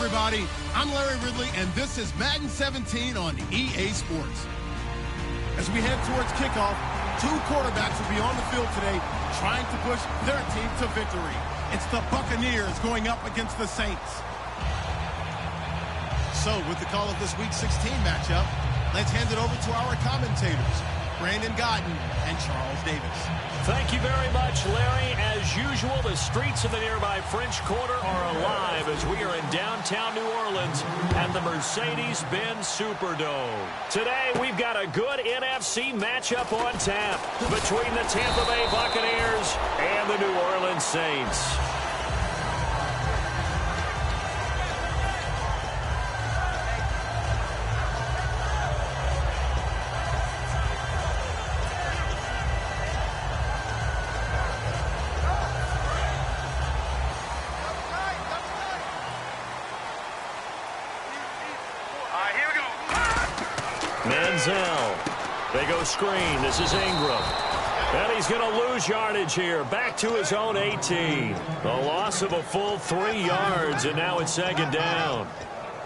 everybody. I'm Larry Ridley, and this is Madden 17 on EA Sports. As we head towards kickoff, two quarterbacks will be on the field today trying to push their team to victory. It's the Buccaneers going up against the Saints. So, with the call of this Week 16 matchup, let's hand it over to our commentators, Brandon Godden and Charles Davis. Thank you very much, Larry. As usual, the streets of the nearby French Quarter are alive as we are in downtown New Orleans and the Mercedes-Benz Superdome. Today, we've got a good NFC matchup on tap between the Tampa Bay Buccaneers and the New Orleans Saints. They go screen. This is Ingram. And he's going to lose yardage here. Back to his own 18. A loss of a full 3 yards, and now it's second down.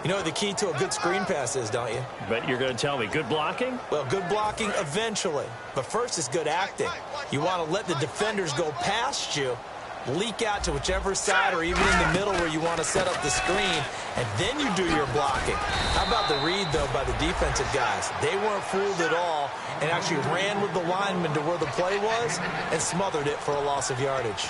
You know what the key to a good screen pass is, don't you? But you're going to tell me, good blocking? Well, good blocking eventually. But first is good acting. You want to let the defenders go past you, leak out to whichever side or even in the middle where you want to set up the screen, and then you do your blocking. How about the read, though, by the defensive guys? They weren't fooled at all and actually ran with the lineman to where the play was and smothered it for a loss of yardage.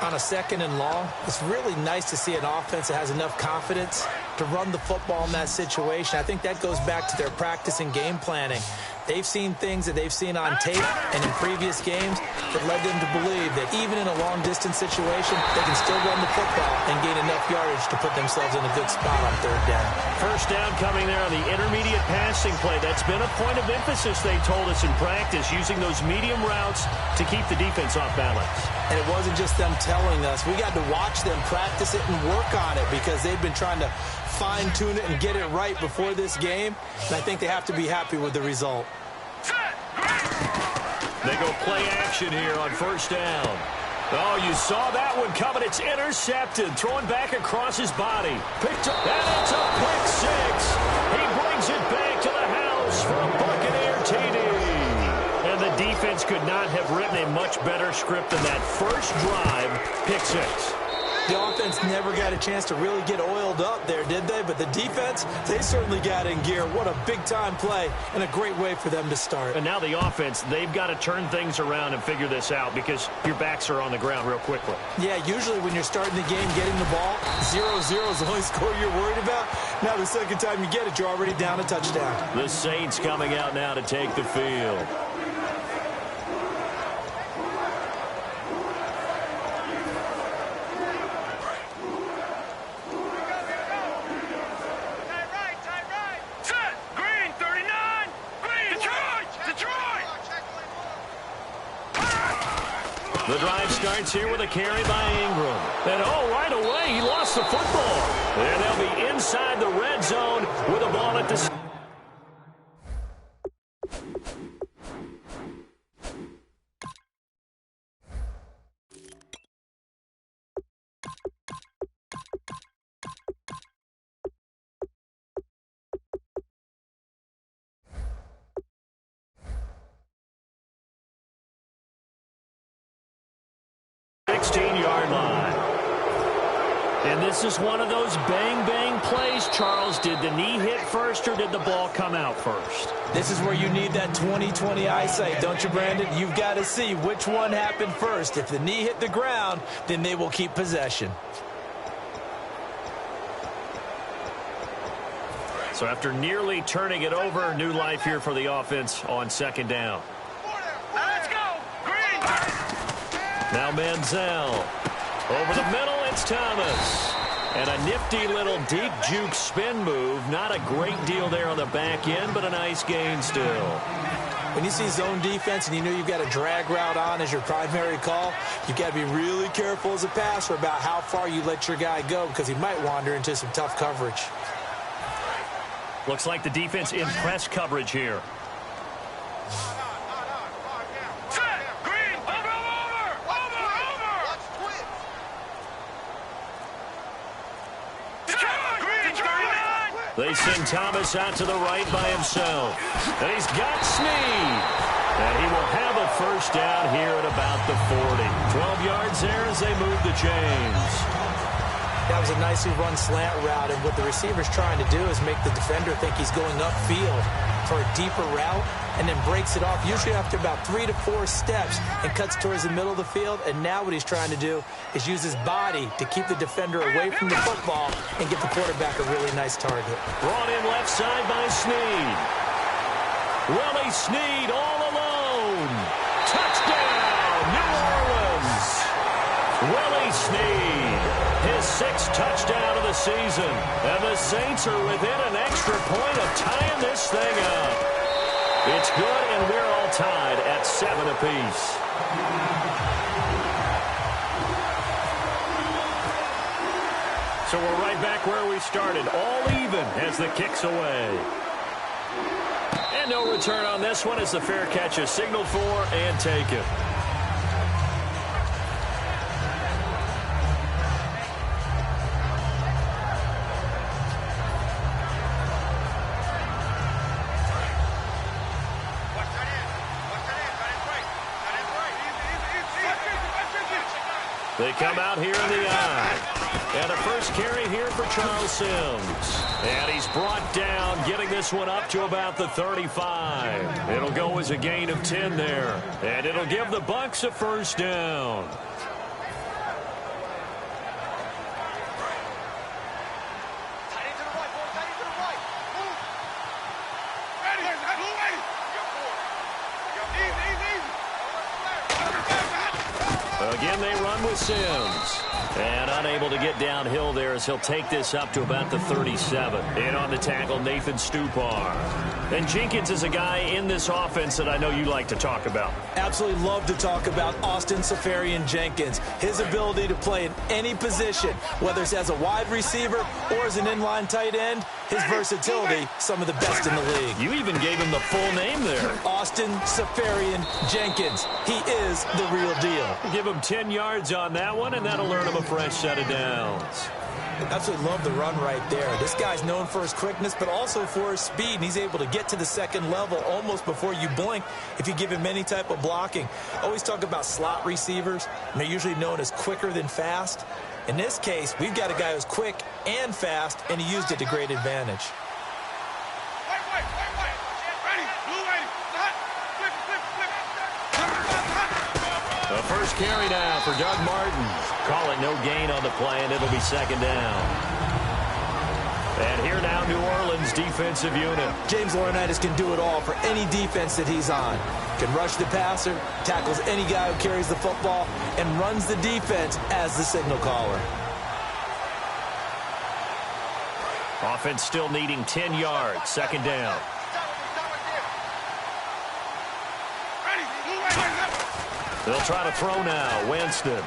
On a second and long, it's really nice to see an offense that has enough confidence to run the football in that situation. I think that goes back to their practice and game planning. They've seen things that they've seen on tape and in previous games that led them to believe that even in a long-distance situation, they can still run the football and gain enough yardage to put themselves in a good spot on third down. First down coming there on the intermediate passing play. That's been a point of emphasis, they told us in practice, using those medium routes to keep the defense off balance. And it wasn't just them telling us. We got to watch them practice it and work on it because they've been trying to fine-tune it and get it right before this game. And I think they have to be happy with the result. They go play action here on first down. Oh, you saw that one coming. It's intercepted. Throwing back across his body. Picked up. And it's a pick six. He brings it back to the house for a Buccaneer TD. And the defense could not have written a much better script than that first drive. Pick six. The offense never got a chance to really get oiled up there, did they? But the defense, they certainly got in gear. What a big-time play and a great way for them to start. And now the offense, they've got to turn things around and figure this out because your backs are on the ground real quickly. Yeah, usually when you're starting the game, getting the ball, 0-0 is the only score you're worried about. Now the second time you get it, you're already down a touchdown. The Saints coming out now to take the field. The drive starts here with a carry by Ingram. And right away, he lost the football. And they'll be inside the red zone with a ball at the... line. And this is one of those bang-bang plays, Charles. Did the knee hit first or did the ball come out first? This is where you need that 20/20 eyesight, don't you, Brandon? You've got to see which one happened first. If the knee hit the ground, then they will keep possession. So after nearly turning it over, new life here for the offense on second down. Let's go! Green! Now Manziel. Over the middle, it's Thomas. And a nifty little deep juke spin move. Not a great deal there on the back end, but a nice gain still. When you see zone defense and you know you've got a drag route on as your primary call, you've got to be really careful as a passer about how far you let your guy go because he might wander into some tough coverage. Looks like the defense in press coverage here. They send Thomas out to the right by himself. And he's got Snead. And he will have a first down here at about the 40. 12 yards there as they move the chains. That was a nicely run slant route, and what the receiver's trying to do is make the defender think he's going upfield for a deeper route, and then breaks it off, usually after about 3 to 4 steps, and cuts towards the middle of the field. And now what he's trying to do is use his body to keep the defender away from the football and get the quarterback a really nice target. Brought in left side by Snead. Willie Snead all alone. Touchdown, New Orleans. Willie Snead, his 6th touchdown of the season. And the Saints are within an extra point of tying this thing up. It's good, and we're all tied at 7 apiece. So we're right back where we started, all even as the kick's away. And no return on this one as the fair catch is signaled for and taken. They come out here in the eye. And a first carry here for Charles Sims. And he's brought down, getting this one up to about the 35. It'll go as a gain of 10 there. And it'll give the Bucs a first down. Again, they run with Sims. And unable to get downhill there as he'll take this up to about the 37. In on the tackle, Nathan Stupar. And Jenkins is a guy in this offense that I know you like to talk about. Absolutely love to talk about Austin Seferian-Jenkins. His ability to play in any position, whether it's as a wide receiver or as an inline tight end, his versatility, some of the best in the league. You even gave him the full name there. Austin Seferian-Jenkins. He is the real deal. Give him 10 yards on that one, and that'll earn him a fresh set of downs. Absolutely love the run right there. This guy's known for his quickness, but also for his speed. And he's able to get to the second level almost before you blink if you give him any type of blocking. Always talk about slot receivers, and they're usually known as quicker than fast. In this case, we've got a guy who's quick and fast, and he used it to great advantage. The first carry now for Doug Martin. Call it no gain on the play, and it'll be second down. And here now, New Orleans defensive unit. James Laurinaitis can do it all for any defense that he's on. Can rush the passer, tackles any guy who carries the football, and runs the defense as the signal caller. Offense still needing 10 yards. Second down. They'll try to throw now. Winston.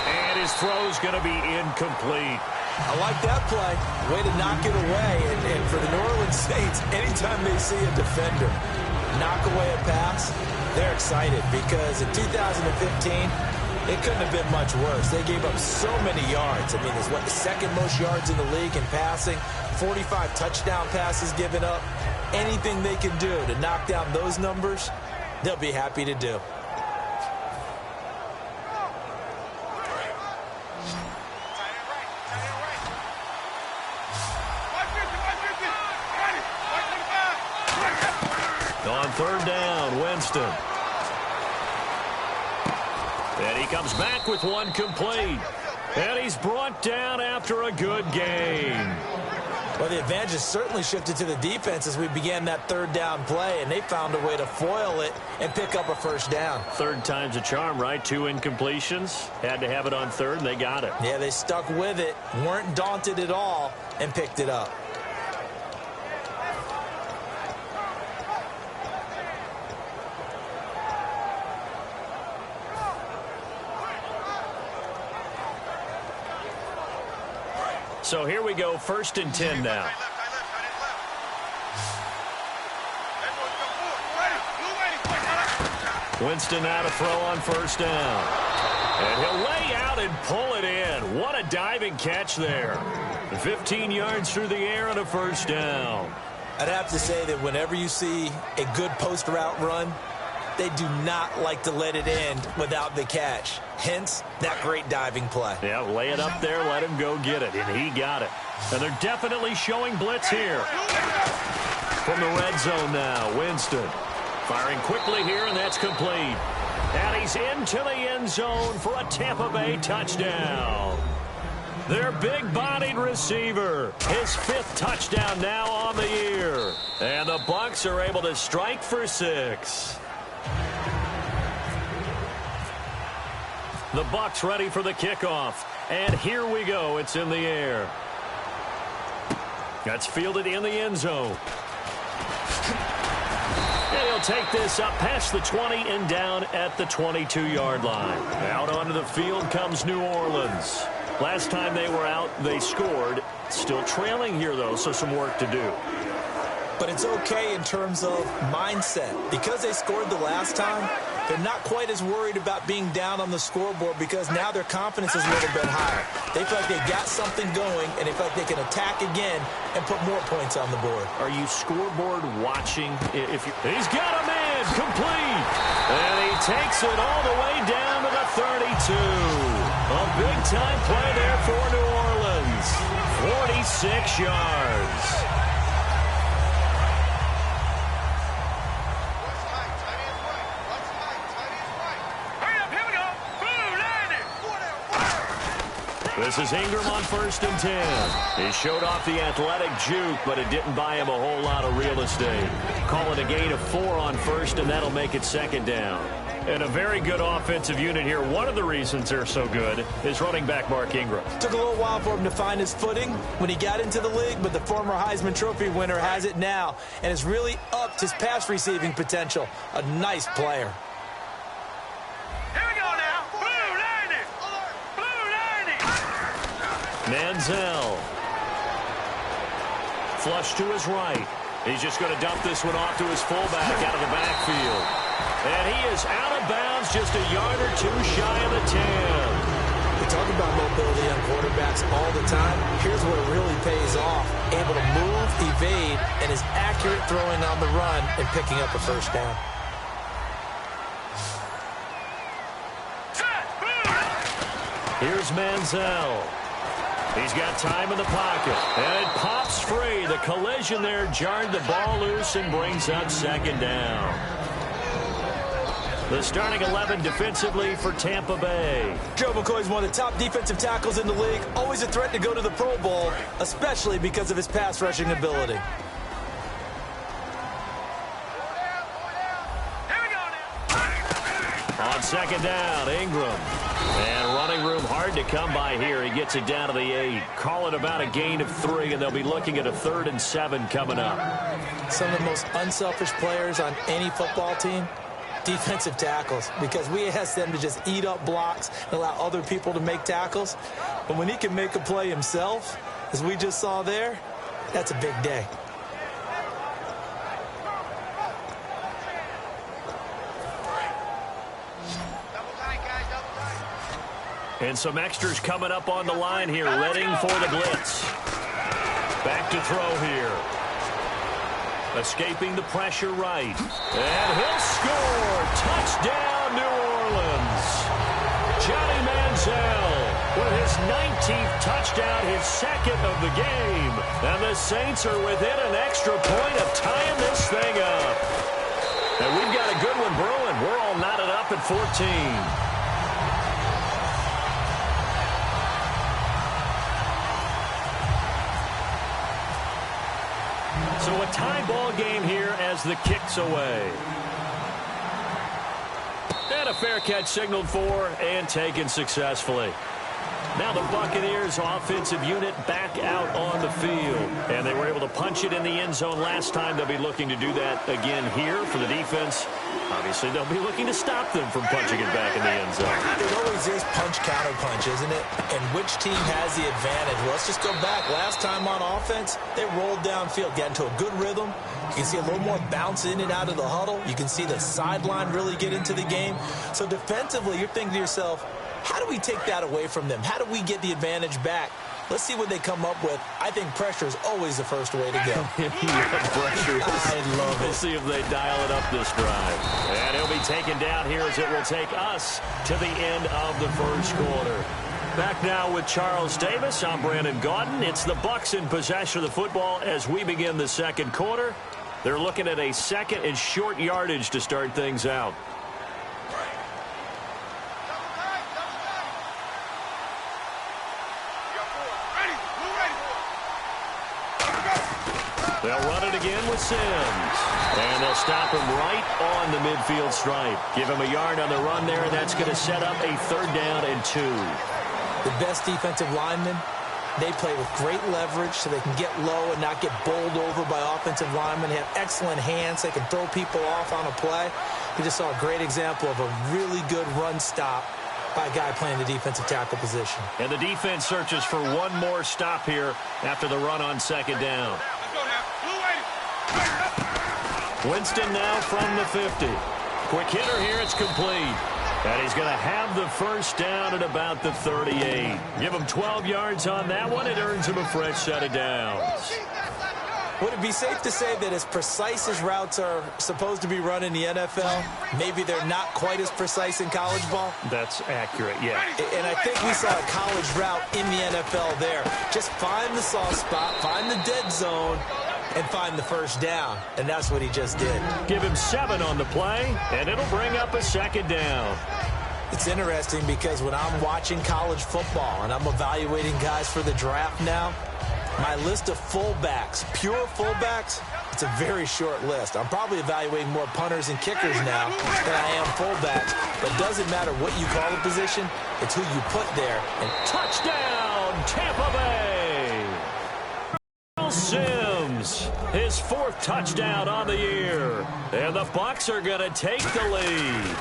And his throw's going to be incomplete. I like that play. Way to knock it away. And for the New Orleans Saints, anytime they see a defender knock away a pass, they're excited because in 2015, it couldn't have been much worse. They gave up so many yards. I mean, it's what, the second most yards in the league in passing, 45 touchdown passes given up. Anything they can do to knock down those numbers, they'll be happy to do. On third down, Winston. And he comes back with one complete. And he's brought down after a good game. Well, the advantage has certainly shifted to the defense as we began that third down play, and they found a way to foil it and pick up a first down. Third time's a charm, right? 2 incompletions. Had to have it on third, and they got it. Yeah, they stuck with it, weren't daunted at all, and picked it up. So here we go, 1st and 10 now. Winston now to throw on first down. And he'll lay out and pull it in. What a diving catch there. 15 yards through the air and a first down. I'd have to say that whenever you see a good post route run, they do not like to let it end without the catch. Hence, that great diving play. Yeah, lay it up there, let him go get it, and he got it. And they're definitely showing blitz here. From the red zone now, Winston. Firing quickly here, and that's complete. And he's into the end zone for a Tampa Bay touchdown. Their big-bodied receiver, his 5th touchdown now on the year. And the Bucs are able to strike for 6. The Bucs ready for the kickoff. And here we go. It's in the air. That's fielded in the end zone. And he'll take this up past the 20 and down at the 22-yard line. Out onto the field comes New Orleans. Last time they were out, they scored. Still trailing here, though, so some work to do. But it's okay in terms of mindset. Because they scored the last time, they're not quite as worried about being down on the scoreboard because now their confidence is a little bit higher. They feel like they got something going, and they feel like they can attack again and put more points on the board. Are you scoreboard watching? He's got a man complete, and he takes it all the way down to the 32. A big-time play there for New Orleans. 46 yards. This is Ingram on 1st and 10. He showed off the athletic juke, but it didn't buy him a whole lot of real estate. Call it a gain of 4 on 1st, and that'll make it 2nd down. And a very good offensive unit here. One of the reasons they're so good is running back Mark Ingram. Took a little while for him to find his footing when he got into the league, but the former Heisman Trophy winner has it now and has really upped his pass receiving potential. A nice player. Manziel. Flush to his right. He's just going to dump this one off to his fullback out of the backfield. And he is out of bounds just a yard or 2 shy of the 10. We talk about mobility on quarterbacks all the time. Here's where it really pays off. Able to move, evade, and is accurate throwing on the run and picking up a first down. Here's Manziel. He's got time in the pocket, and it pops free. The collision there jarred the ball loose and brings up 2nd down. The starting 11 defensively for Tampa Bay. Joe McCoy's one of the top defensive tackles in the league. Always a threat to go to the Pro Bowl, especially because of his pass rushing ability. On 2nd down, Ingram. And running room hard to come by here. He gets it down to the 8. Call it about a gain of 3, and they'll be looking at a 3rd and 7 coming up. Some of the most unselfish players on any football team, defensive tackles, because we ask them to just eat up blocks and allow other people to make tackles. But when he can make a play himself, as we just saw there, that's a big day. And some extras coming up on the line here, readying for the blitz. Back to throw here. Escaping the pressure right. And he'll score. Touchdown, New Orleans. Johnny Manziel with his 19th touchdown, his 2nd of the game. And the Saints are within an extra point of tying this thing up. And we've got a good one brewing. We're all knotted up at 14. So a tie ball game here as the kick's away. And a fair catch signaled for and taken successfully. Now the Buccaneers offensive unit back out on the field. And they were able to punch it in the end zone last time. They'll be looking to do that again here for the defense. Obviously, they'll be looking to stop them from punching it back in the end zone. It always is punch-counter-punch, isn't it? And which team has the advantage? Well, let's just go back. Last time on offense, they rolled downfield, got into a good rhythm. You can see a little more bounce in and out of the huddle. You can see the sideline really get into the game. So defensively, you're thinking to yourself, how do we take that away from them? How do we get the advantage back? Let's see what they come up with. I think pressure is always the first way to go. Pressure. I love it. We'll see if they dial it up this drive. And he'll be taken down here as it will take us to the end of the first quarter. Back now with Charles Davis. I'm Brandon Gaudin. It's the Bucs in possession of the football as we begin the second quarter. They're looking at a second and short yardage to start things out. They'll run it again with Sims. And they'll stop him right on the midfield stripe. Give him a yard on the run there, and that's going to set up a 3rd down and 2. The best defensive linemen, they play with great leverage so they can get low and not get bowled over by offensive linemen. They have excellent hands. They can throw people off on a play. We just saw a great example of a really good run stop by a guy playing the defensive tackle position. And the defense searches for one more stop here after the run on 2nd down. Winston now from the 50. Quick hitter here, it's complete. And he's going to have the 1st down at about the 38. Give him 12 yards on that one. It earns him a fresh set of downs. Would it be safe to say that as precise as routes are supposed to be run in the NFL, maybe they're not quite as precise in college ball? That's accurate, yeah. And I think we saw a college route in the NFL there. Just find the soft spot, find the dead zone, and find the 1st down. And that's what he just did. Give him 7 on the play, and it'll bring up a 2nd down. It's interesting because when I'm watching college football and I'm evaluating guys for the draft now, my list of fullbacks, pure fullbacks, it's a very short list. I'm probably evaluating more punters and kickers now than I am fullbacks. But it doesn't matter what you call the position, it's who you put there. And touchdown, Tampa Bay! Sims, his 4th touchdown on the year. And the Bucs are going to take the lead.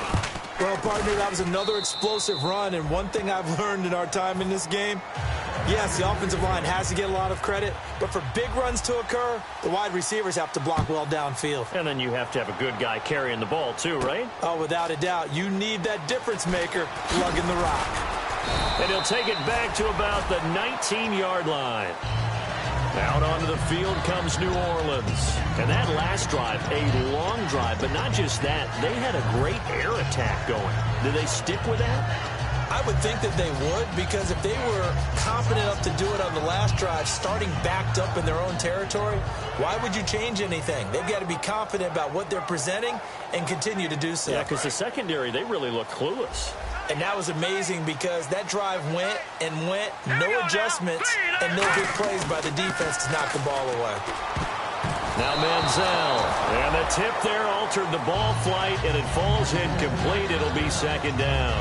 Well, partner, that was another explosive run. And one thing I've learned in our time in this game, yes, the offensive line has to get a lot of credit, but for big runs to occur, the wide receivers have to block well downfield. And then you have to have a good guy carrying the ball too, right? Oh, without a doubt. You need that difference maker lugging the rock. And he'll take it back to about the 19-yard line. Out onto the field comes New Orleans. And that last drive, a long drive, but not just that. They had a great air attack going. Do they stick with that? I would think that they would, because if they were confident enough to do it on the last drive, starting backed up in their own territory, why would you change anything? They've got to be confident about what they're presenting and continue to do so. Yeah, because the secondary, they really look clueless. And that was amazing because that drive went and went, no adjustments, and no big plays by the defense to knock the ball away. Now Manziel, and the tip there altered the ball flight, and it falls incomplete. It'll be 2nd down.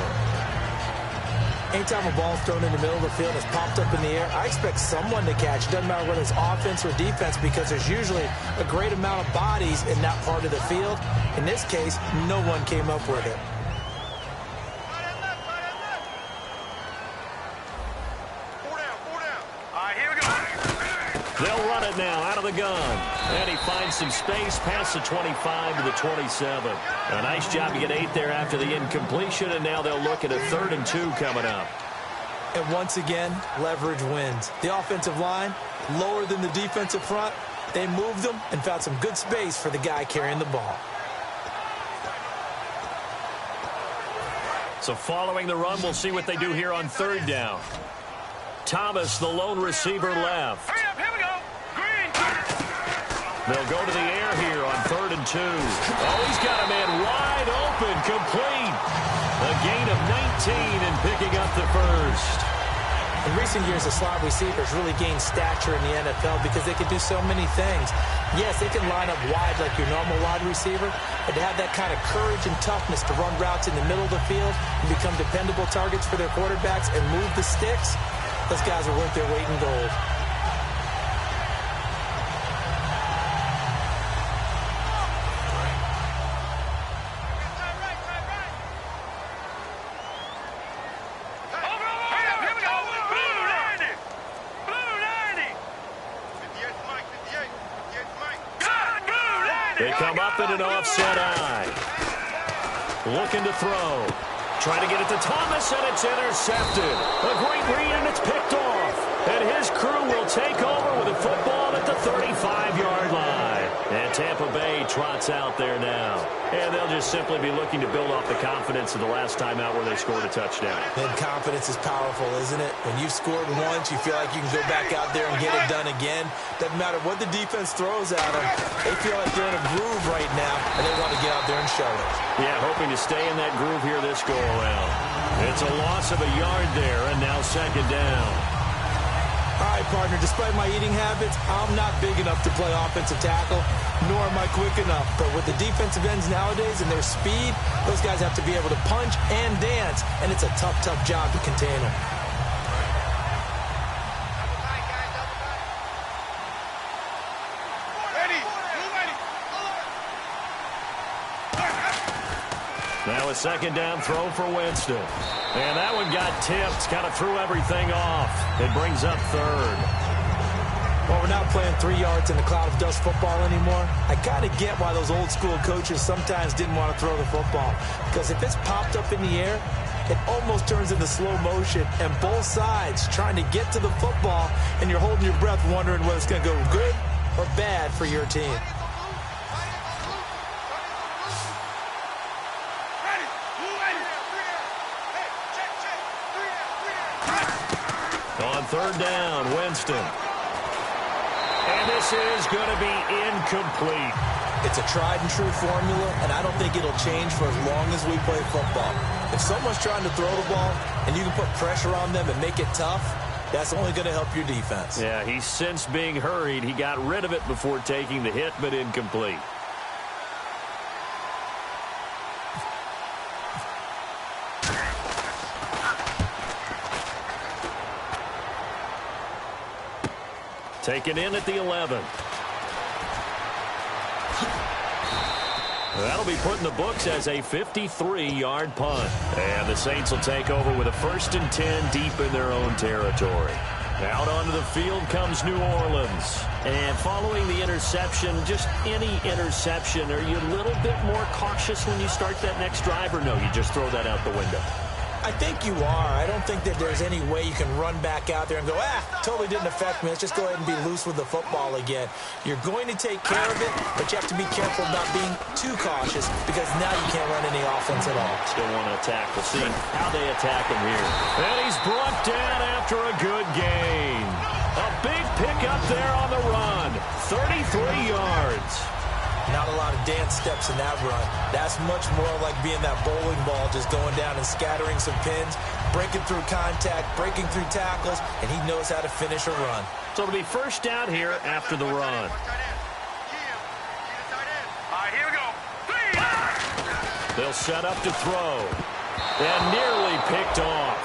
Anytime a ball's thrown in the middle of the field and it's popped up in the air, I expect someone to catch. It doesn't matter whether it's offense or defense, because there's usually a great amount of bodies in that part of the field. In this case, no one came up with it. They'll run it now out of the gun. And he finds some space past the 25 to the 27. A nice job to get 8 there after the incompletion, and now they'll look at a 3rd and 2 coming up. And once again, leverage wins. The offensive line, lower than the defensive front, they moved them and found some good space for the guy carrying the ball. So following the run, we'll see what they do here on 3rd down. Thomas, the lone receiver, left. Hurry up, here we go. Green. They'll go to the air here on 3rd and 2. Oh, he's got a man wide open, complete. A gain of 19 and picking up the 1st. In recent years, the slot receivers really gained stature in the NFL because they can do so many things. Yes, they can line up wide like your normal wide receiver, but to have that kind of courage and toughness to run routes in the middle of the field and become dependable targets for their quarterbacks and move the sticks, those guys are worth their weight in gold. They come up in an offset eye. Looking to throw. Trying to get it to Thomas, and it's intercepted. A great read, and it's picked off. And his timeouts out there now. And they'll just simply be looking to build off the confidence of the last time out where they scored a touchdown. And confidence is powerful, isn't it? When you've scored once, you feel like you can go back out there and get it done again. Doesn't matter what the defense throws at them. They feel like they're in a groove right now, and they want to get out there and show it. Yeah, hoping to stay in that groove here this go-around. It's a loss of a yard there, and now second down. All right, partner, despite my eating habits, I'm not big enough to play offensive tackle, nor am I quick enough. But with the defensive ends nowadays and their speed, those guys have to be able to punch and dance, and it's a tough, tough job to contain them. Now a second down throw for Winston. And that one got tipped, kind of threw everything off. It brings up third. Well, we're not playing 3 yards in the cloud of dust football anymore. I kind of get why those old school coaches sometimes didn't want to throw the football. Because if it's popped up in the air, it almost turns into slow motion. And both sides trying to get to the football, and you're holding your breath wondering whether it's going to go good or bad for your team. On third down, Winston. And this is going to be incomplete. It's a tried-and-true formula, and I don't think it'll change for as long as we play football. If someone's trying to throw the ball and you can put pressure on them and make it tough, that's only going to help your defense. Yeah, he's since being hurried. He got rid of it before taking the hit, but incomplete. Taken in at the 11. That'll be put in the books as a 53-yard punt. And the Saints will take over with a 1st and 10 deep in their own territory. Out onto the field comes New Orleans. And following the interception, just any interception, are you a little bit more cautious when you start that next drive, or no, you just throw that out the window? I think you are. I don't think that there's any way you can run back out there and go, totally didn't affect me. Let's just go ahead and be loose with the football again. You're going to take care of it, but you have to be careful about being too cautious because now you can't run any offense at all. Still want to attack. We'll see how they attack him here. And he's brought down after a good gain. A big pickup there on the run. 33 yards. Not a lot of dance steps in that run. That's much more like being that bowling ball, just going down and scattering some pins, breaking through contact, breaking through tackles, and he knows how to finish a run. So it'll be first down here after the run. All right, here we go. They'll set up to throw. And nearly picked off.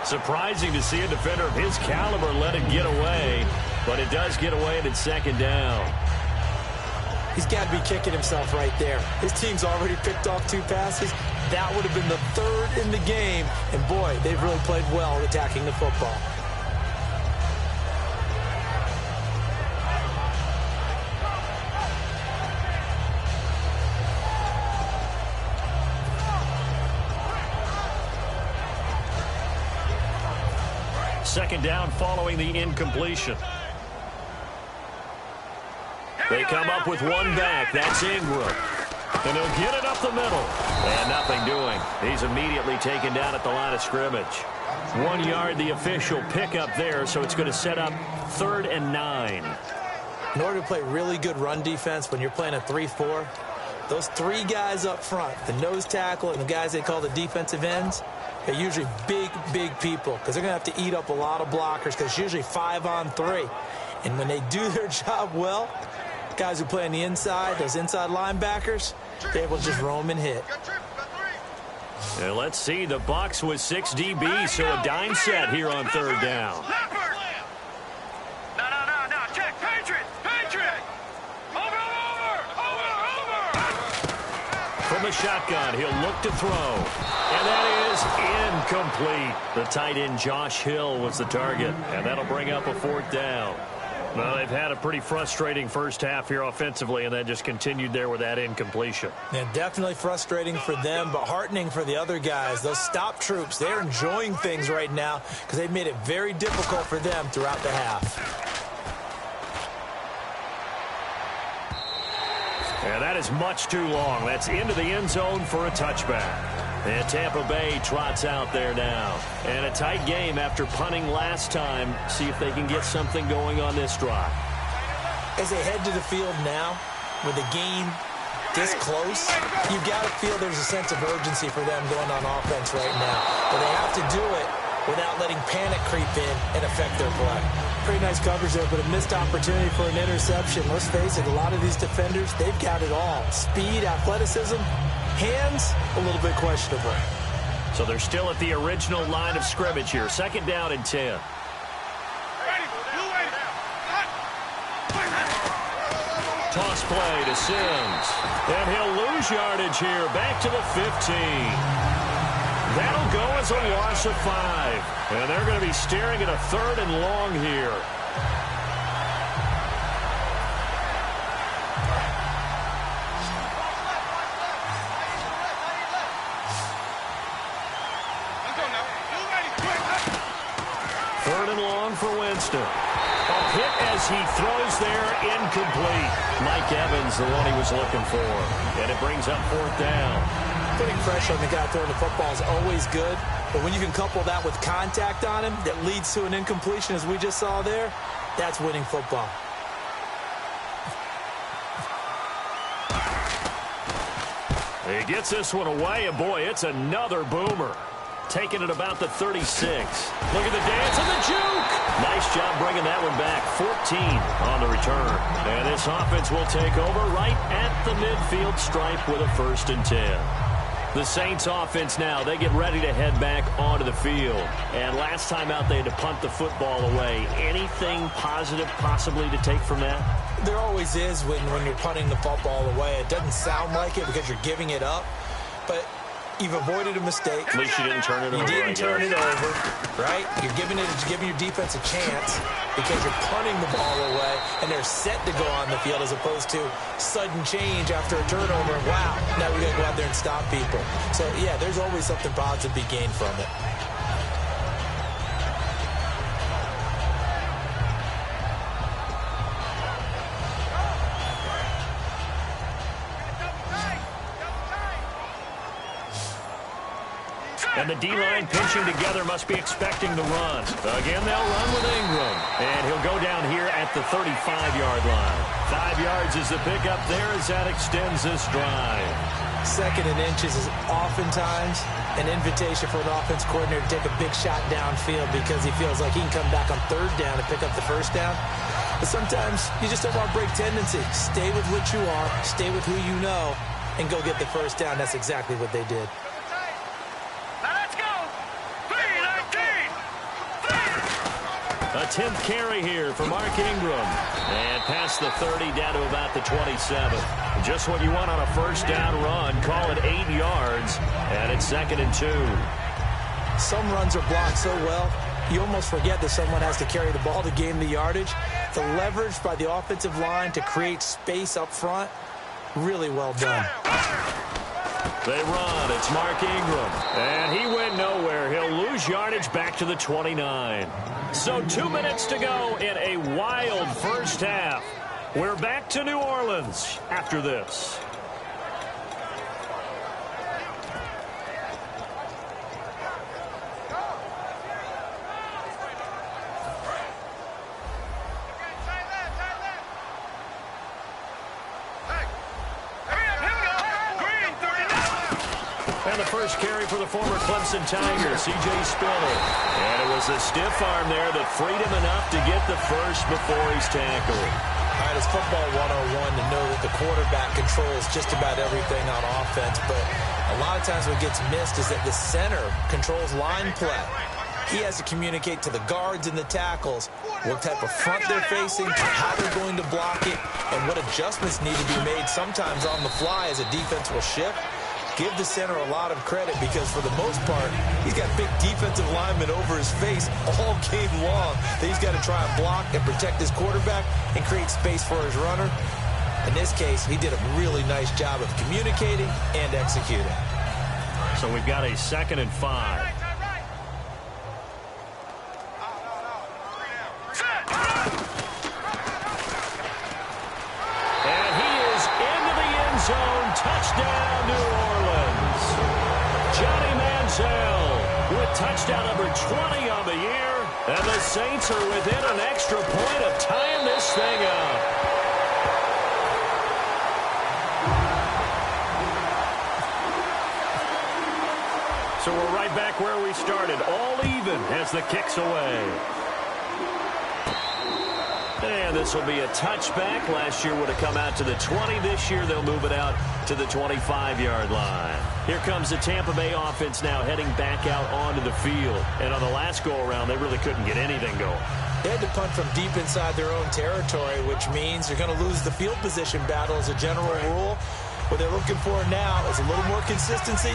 Surprising to see a defender of his caliber let it get away, but it does get away and it's second down. He's got to be kicking himself right there. His team's already picked off 2 passes. That would have been the 3rd in the game. And, boy, they've really played well attacking the football. Second down following the incompletion. They come up with one back. That's Ingram. And he'll get it up the middle. And nothing doing. He's immediately taken down at the line of scrimmage. 1 yard, the official pickup there, so it's going to set up 3rd and 9. In order to play really good run defense when you're playing a 3-4, those 3 guys up front, the nose tackle and the guys they call the defensive ends, they're usually big, big people because they're going to have to eat up a lot of blockers because it's usually 5 on 3. And when they do their job well, guys who play on the inside, those inside linebackers, they're able to just roam and hit. And let's see, the Bucs with 6 DBs, so a dime set here on 3rd down. No, check, Patriot. Over. From the shotgun, he'll look to throw. And that is incomplete. The tight end Josh Hill was the target, and that'll bring up a 4th down. Well, they've had a pretty frustrating first half here offensively, and then just continued there with that incompletion. Yeah, definitely frustrating for them, but heartening for the other guys. Those stop troops, they're enjoying things right now because they've made it very difficult for them throughout the half. And that is much too long. That's into the end zone for a touchback. And Tampa Bay trots out there now. And a tight game after punting last time. See if they can get something going on this drive. As they head to the field now, with the game this close, you've got to feel there's a sense of urgency for them going on offense right now. But they have to do it without letting panic creep in and affect their play. Pretty nice coverage there, but a missed opportunity for an interception. Let's face it, a lot of these defenders, they've got it all. Speed, athleticism, hands, a little bit questionable. So they're still at the original line of scrimmage here. 2nd down and 10. Toss play to Sims. And he'll lose yardage here. Back to the 15. That'll go as a loss of 5. And they're going to be staring at a 3rd and long here. Third and long for Winston. A hit as he throws there, incomplete. Mike Evans, the one he was looking for. And it brings up 4th down. Putting pressure on the guy throwing the football is always good, but when you can couple that with contact on him that leads to an incompletion, as we just saw there, that's winning football. He gets this one away, and boy, it's another boomer. Taking it about the 36. Look at the dance and the juke. Nice job bringing that one back. 14 on the return. And this offense will take over right at the midfield stripe with a 1st and 10. The Saints offense now, they get ready to head back onto the field. And last time out, they had to punt the football away. Anything positive possibly to take from that? There always is when you're punting the football away. It doesn't sound like it because you're giving it up, but you've avoided a mistake. At least you didn't turn it over. You didn't turn it over, right? You're giving your defense a chance because you're punting the ball away, and they're set to go on the field as opposed to sudden change after a turnover. Wow, now we got to go out there and stop people. So, yeah, there's always something positive to be gained from it. And the D-line pinching together must be expecting the run. Again, they'll run with Ingram. And he'll go down here at the 35-yard line. 5 yards is the pickup there as that extends this drive. 2nd and inches is oftentimes an invitation for an offense coordinator to take a big shot downfield because he feels like he can come back on 3rd down and pick up the 1st down. But sometimes you just don't want to break tendency. Stay with what you are, stay with who you know, and go get the 1st down. That's exactly what they did. A 10th carry here for Mark Ingram. And past the 30 down to about the 27. Just what you want on a 1st down run. Call it 8 yards. And it's 2nd and 2. Some runs are blocked so well, you almost forget that someone has to carry the ball to gain the yardage. The leverage by the offensive line to create space up front, really well done. They run. It's Mark Ingram. And he went nowhere. He'll lose yardage back to the 29. So 2 minutes to go in a wild first half. We're back to New Orleans after this. And the first carry for the former Clemson Tiger, C.J. Spiller. And it was a stiff arm there that freed him enough to get the first before he's tackled. All right, it's football 101 to know that the quarterback controls just about everything on offense, but a lot of times what gets missed is that the center controls line play. He has to communicate to the guards and the tackles what type of front they're facing, how they're going to block it, and what adjustments need to be made sometimes on the fly as a defense will shift. Give the center a lot of credit because for the most part, he's got big defensive linemen over his face all game long that he's got to try and block and protect his quarterback and create space for his runner. In this case, he did a really nice job of communicating and executing. So we've got a 2nd and 5. And he is into the end 20 on the year, and the Saints are within an extra point of tying this thing up. So we're right back where we started, all even as the kick's away. And this will be a touchback. Last year would have come out to the 20. This year they'll move it out to the 25-yard line. Here comes the Tampa Bay offense now heading back out onto the field. And on the last go-around, they really couldn't get anything going. They had to punt from deep inside their own territory, which means you're going to lose the field position battle as a general rule. What they're looking for now is a little more consistency,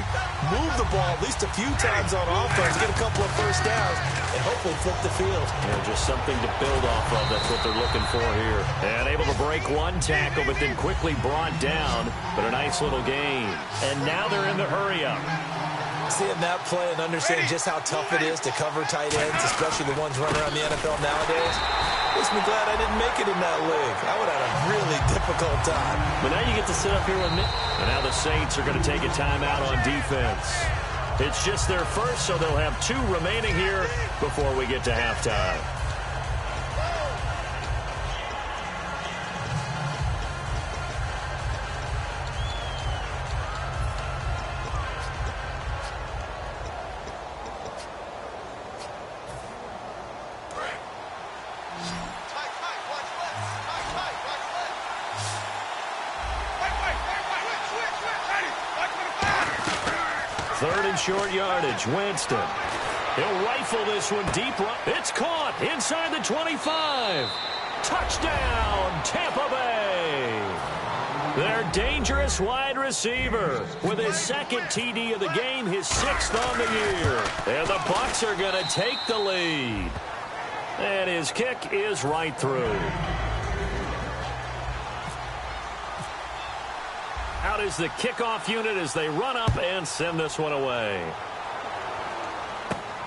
move the ball at least a few times on offense, get a couple of first downs, and hopefully flip the field. Yeah, just something to build off of. That's what they're looking for here. And able to break one tackle, but then quickly brought down. But a nice little gain. And now they're in the hurry-up. Seeing that play and understanding just how tough it is to cover tight ends, especially the ones running around the NFL nowadays, makes me glad I didn't make it in that league. I would have had a really difficult time. But now you get to sit up here with me. And now the Saints are going to take a timeout on defense. It's just their first, so they'll have 2 remaining here before we get to halftime. Third and short yardage. Winston. He'll rifle this one deep. It's caught inside the 25. Touchdown, Tampa Bay. Their dangerous wide receiver with his second TD of the game, his 6th on the year. And the Bucs are going to take the lead. And his kick is right through. Out is the kickoff unit as they run up and send this one away.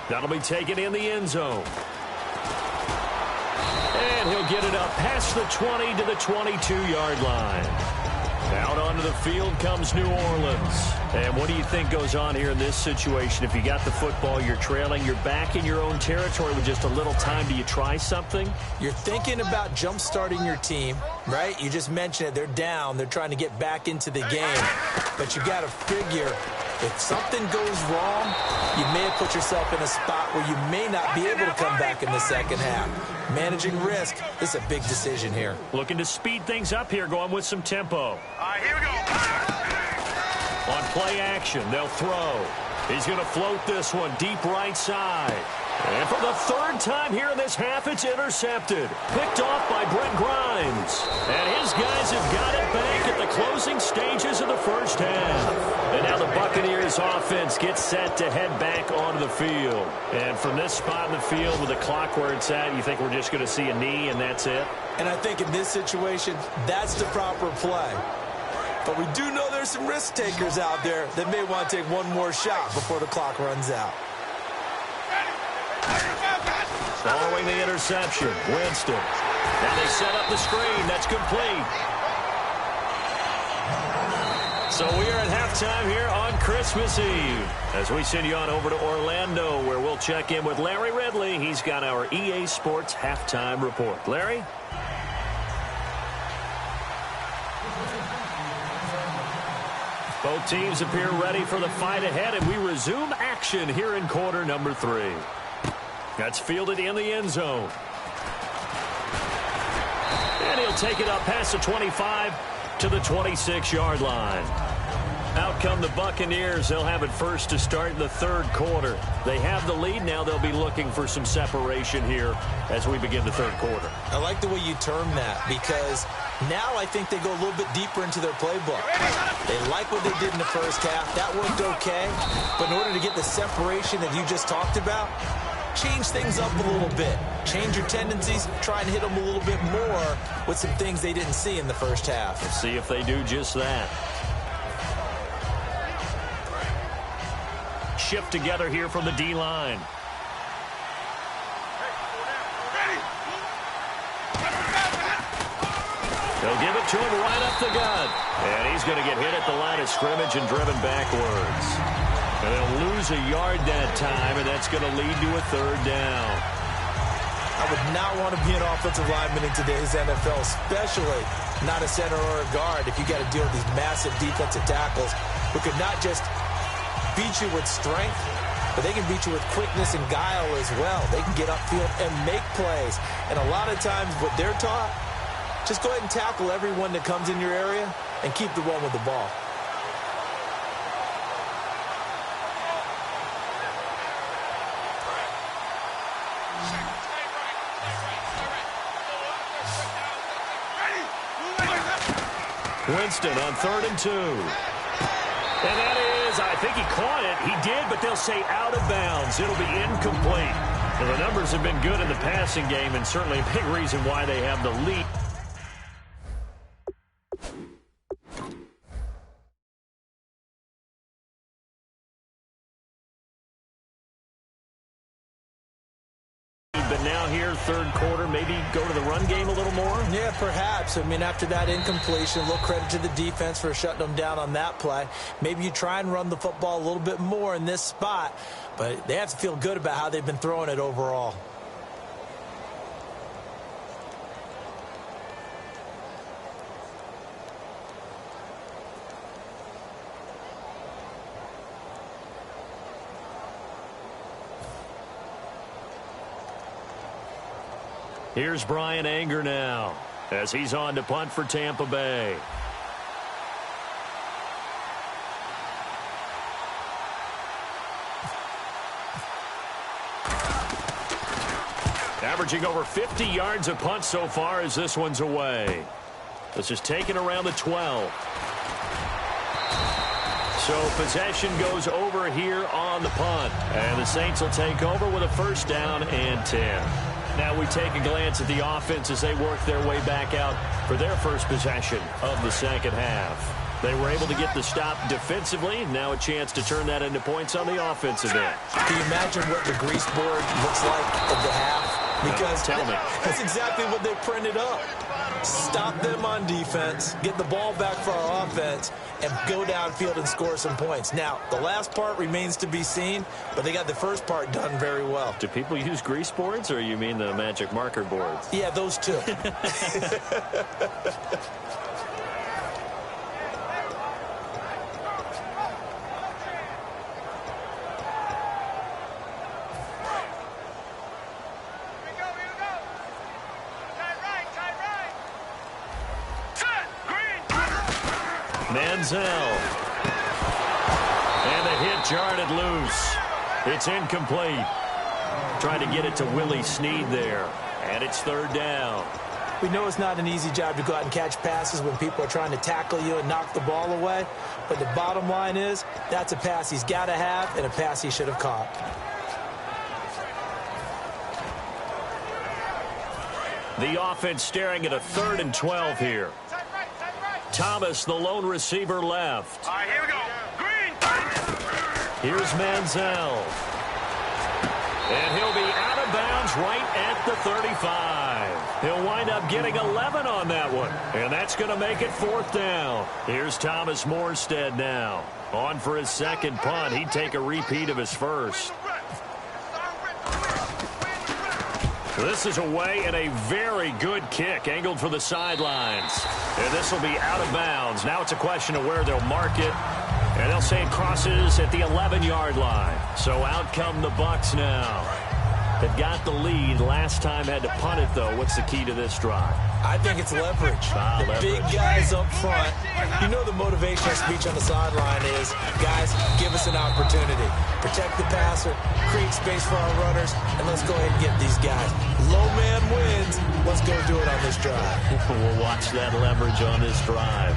That'll be taken in the end zone. And he'll get it up past the 20 to the 22-yard line. Out onto the field comes New Orleans. And what do you think goes on here in this situation? If you got the football, you're trailing, you're back in your own territory with just a little time. Do you try something? You're thinking about jump-starting your team, right? You just mentioned it. They're down. They're trying to get back into the game. But you got to figure, if something goes wrong, you may have put yourself in a spot where you may not be able to come back in the second half. Managing risk is a big decision here. Looking to speed things up here, going with some tempo. All right, here we go. On play action, they'll throw. He's going to float this one deep right side. And for the 3rd time here in this half, it's intercepted. Picked off by Brent Grimes. And his guys have got it back at the closing stages of the first half. And now the Buccaneers offense gets set to head back onto the field. And from this spot in the field with the clock where it's at, you think we're just going to see a knee and that's it? And I think in this situation, that's the proper play. But we do know there's some risk takers out there that may want to take one more shot before the clock runs out. Following the interception, Winston. Now they set up the screen. That's complete. So we are at halftime here on Christmas Eve as we send you on over to Orlando, where we'll check in with Larry Ridley. He's got our EA Sports halftime report. Larry? Both teams appear ready for the fight ahead, and we resume action here in quarter number 3. That's fielded in the end zone. And he'll take it up past the 25 to the 26-yard line. Out come the Buccaneers. They'll have it first to start in the 3rd quarter. They have the lead. Now they'll be looking for some separation here as we begin the 3rd quarter. I like the way you term that, because now I think they go a little bit deeper into their playbook. They like what they did in the first half. That worked okay. But in order to get the separation that you just talked about, change things up a little bit. Change your tendencies. Try and hit them a little bit more with some things they didn't see in the first half. Let's see if they do just that. Shift together here from the D-line. They'll give it to him right up the gut. And he's going to get hit at the line of scrimmage and driven backwards. And they'll lose a yard that time, and that's going to lead to a third down. I would not want to be an offensive lineman in today's NFL, especially not a center or a guard, if you got to deal with these massive defensive tackles who could not just beat you with strength, but they can beat you with quickness and guile as well. They can get upfield and make plays. And a lot of times what they're taught, just go ahead and tackle everyone that comes in your area and keep the run with the ball. Winston on 3rd and 2. And that is, I think he caught it. He did, but they'll say out of bounds. It'll be incomplete. Well, the numbers have been good in the passing game, and certainly a big reason why they have the lead. But now here, third quarter, maybe go to the run game a little more? Yeah, perhaps. I mean, after that incompletion, a little credit to the defense for shutting them down on that play. Maybe you try and run the football a little bit more in this spot, but they have to feel good about how they've been throwing it overall. Here's Brian Anger now as he's on to punt for Tampa Bay. Averaging over 50 yards a punt so far as this one's away. This is taken around the 12. So possession goes over here on the punt. And the Saints will take over with a first down and 10. Now we take a glance at the offense as they work their way back out for their first possession of the second half. They were able to get the stop defensively. Now a chance to turn that into points on the offensive end. Can you imagine what the grease board looks like at the half? Because tell me. That's exactly what they printed up. Stop them on defense, get the ball back for our offense, and go downfield and score some points. Now, the last part remains to be seen, but they got the first part done very well. Do people use grease boards, or you mean the magic marker boards? Yeah, those two. Manziel. And the hit jarred it loose. It's incomplete. Trying to get it to Willie Snead there. And it's third down. We know it's not an easy job to go out and catch passes when people are trying to tackle you and knock the ball away. But the bottom line is, that's a pass he's got to have and a pass he should have caught. The offense staring at a 3rd and 12 here. Thomas, the lone receiver, left. All right, here we go. Green. Here's Manziel. And he'll be out of bounds right at the 35. He'll wind up getting 11 on that one. And that's going to make it 4th down. Here's Thomas Morstead now. On for his second punt. He'd take a repeat of his first. This is away and a very good kick angled for the sidelines. And this will be out of bounds. Now it's a question of where they'll mark it. And they'll say it crosses at the 11-yard line. So out come the Bucs now. They've got the lead. Last time had to punt it, though. What's the key to this drive? I think it's leverage. The big guys up front. You know the motivational speech on the sideline is, guys, give us an opportunity. Protect the passer, create space for our runners, and let's go ahead and get these guys. Low man wins. Let's go do it on this drive. We'll watch that leverage on this drive.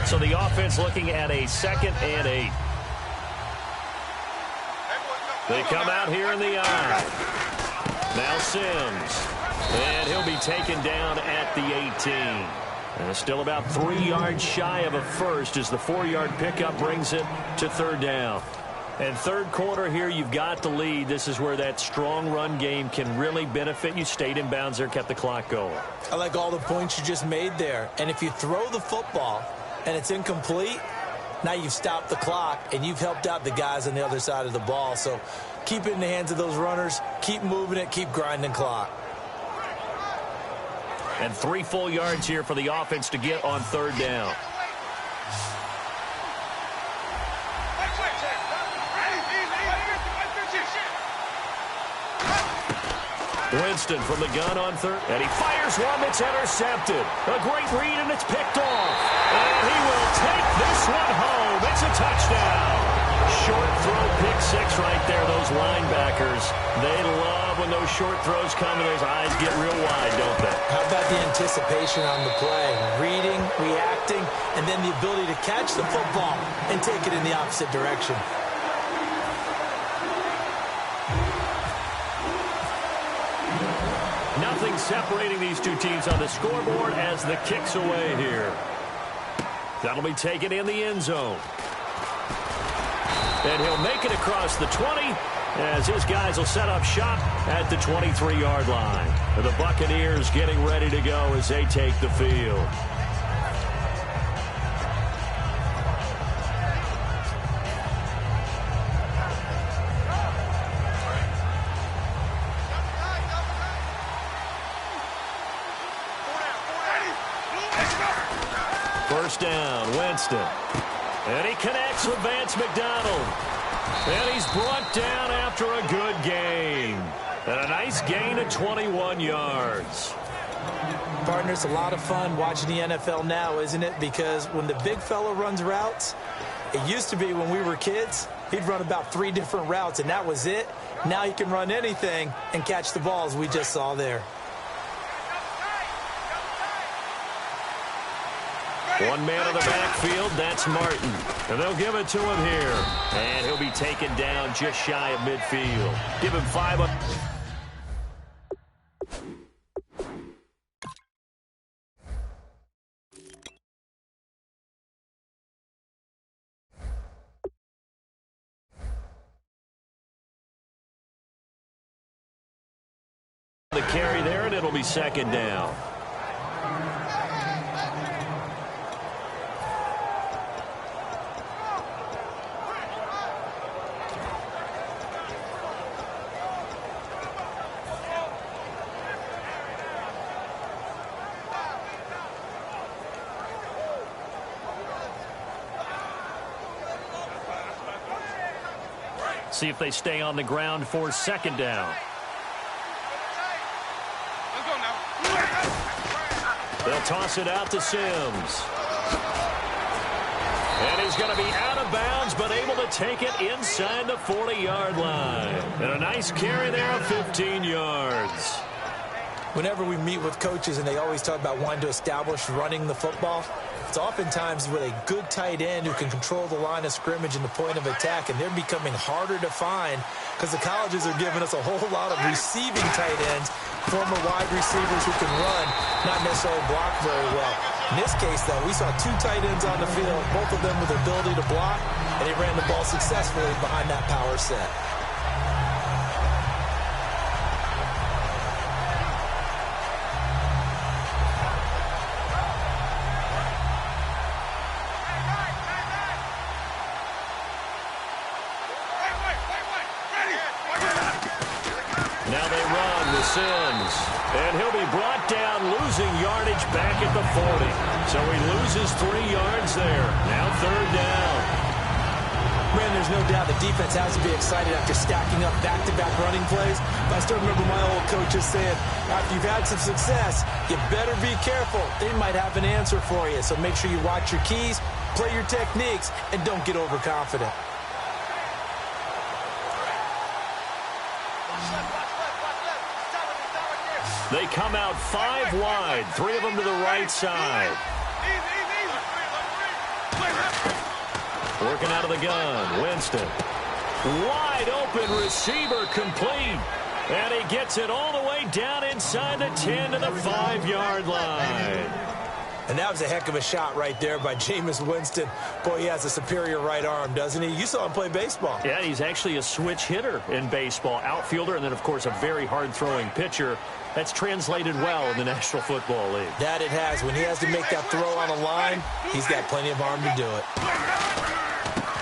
So the offense looking at a 2nd and 8. They come out here in the eye. Now Sims. And he'll be taken down at the 18. And still about 3 yards shy of a first as the 4-yard pickup brings it to 3rd down. And third quarter here, you've got the lead. This is where that strong run game can really benefit you. Stayed in bounds there, kept the clock going. I like all the points you just made there. And if you throw the football and it's incomplete, Now you've stopped the clock, and you've helped out the guys on the other side of the ball. So keep it in the hands of those runners. Keep moving it. Keep grinding clock. And 3 full yards here for the offense to get on 3rd down. Winston from the gun on 3rd. And he fires one that's intercepted. A great read, and it's picked off. And he will take this one home. It's a touchdown. Short throw, pick 6 right there. Those linebackers, they love when those short throws come and those eyes get real wide, don't they? How about the anticipation on the play? Reading, reacting, and then the ability to catch the football and take it in the opposite direction. Nothing separating these two teams on the scoreboard as the kick's away here. That'll be taken in the end zone. And he'll make it across the 20 as his guys will set up shop at the 23-yard line. The Buccaneers getting ready to go as they take the field. First down, Winston. And he connects with Vance McDonald. And he's brought down after a good gain. And a nice gain of 21 yards. Partner, it's a lot of fun watching the NFL now, isn't it? Because when the big fella runs routes, it used to be when we were kids, he'd run about 3 different routes, and that was it. Now he can run anything and catch the balls we just saw there. One man on the backfield, that's Martin. And they'll give it to him here. And he'll be taken down just shy of midfield. Give him 5 up. The carry there, and it'll be 2nd down. See if they stay on the ground for 2nd down. They'll toss it out to Sims. And he's going to be out of bounds, but able to take it inside the 40-yard line. And a nice carry there of 15 yards. Whenever we meet with coaches and they always talk about wanting to establish running the football, it's oftentimes with a good tight end who can control the line of scrimmage and the point of attack, and they're becoming harder to find because the colleges are giving us a whole lot of receiving tight ends, former wide receivers who can run, not necessarily block very well. In this case, though, we saw 2 tight ends on the field, both of them with the ability to block, and they ran the ball successfully behind that power set. Sims, and he'll be brought down, losing yardage back at the 40. So he loses 3 yards there. Now 3rd down. Man, there's no doubt the defense has to be excited after stacking up back-to-back running plays. But I still remember my old coaches saying, after you've had some success, you better be careful. They might have an answer for you. So make sure you watch your keys, play your techniques, and don't get overconfident. They come out 5 wide, 3 of them to the right side. Working out of the gun, Winston. Wide open receiver complete. And he gets it all the way down inside the 10 to the 5-yard line. And that was a heck of a shot right there by Jameis Winston. Boy, he has a superior right arm, doesn't he? You saw him play baseball. Yeah, he's actually a switch hitter in baseball. Outfielder, and then, of course, a very hard-throwing pitcher. That's translated well in the National Football League. That it has. When he has to make that throw on a line, he's got plenty of arm to do it.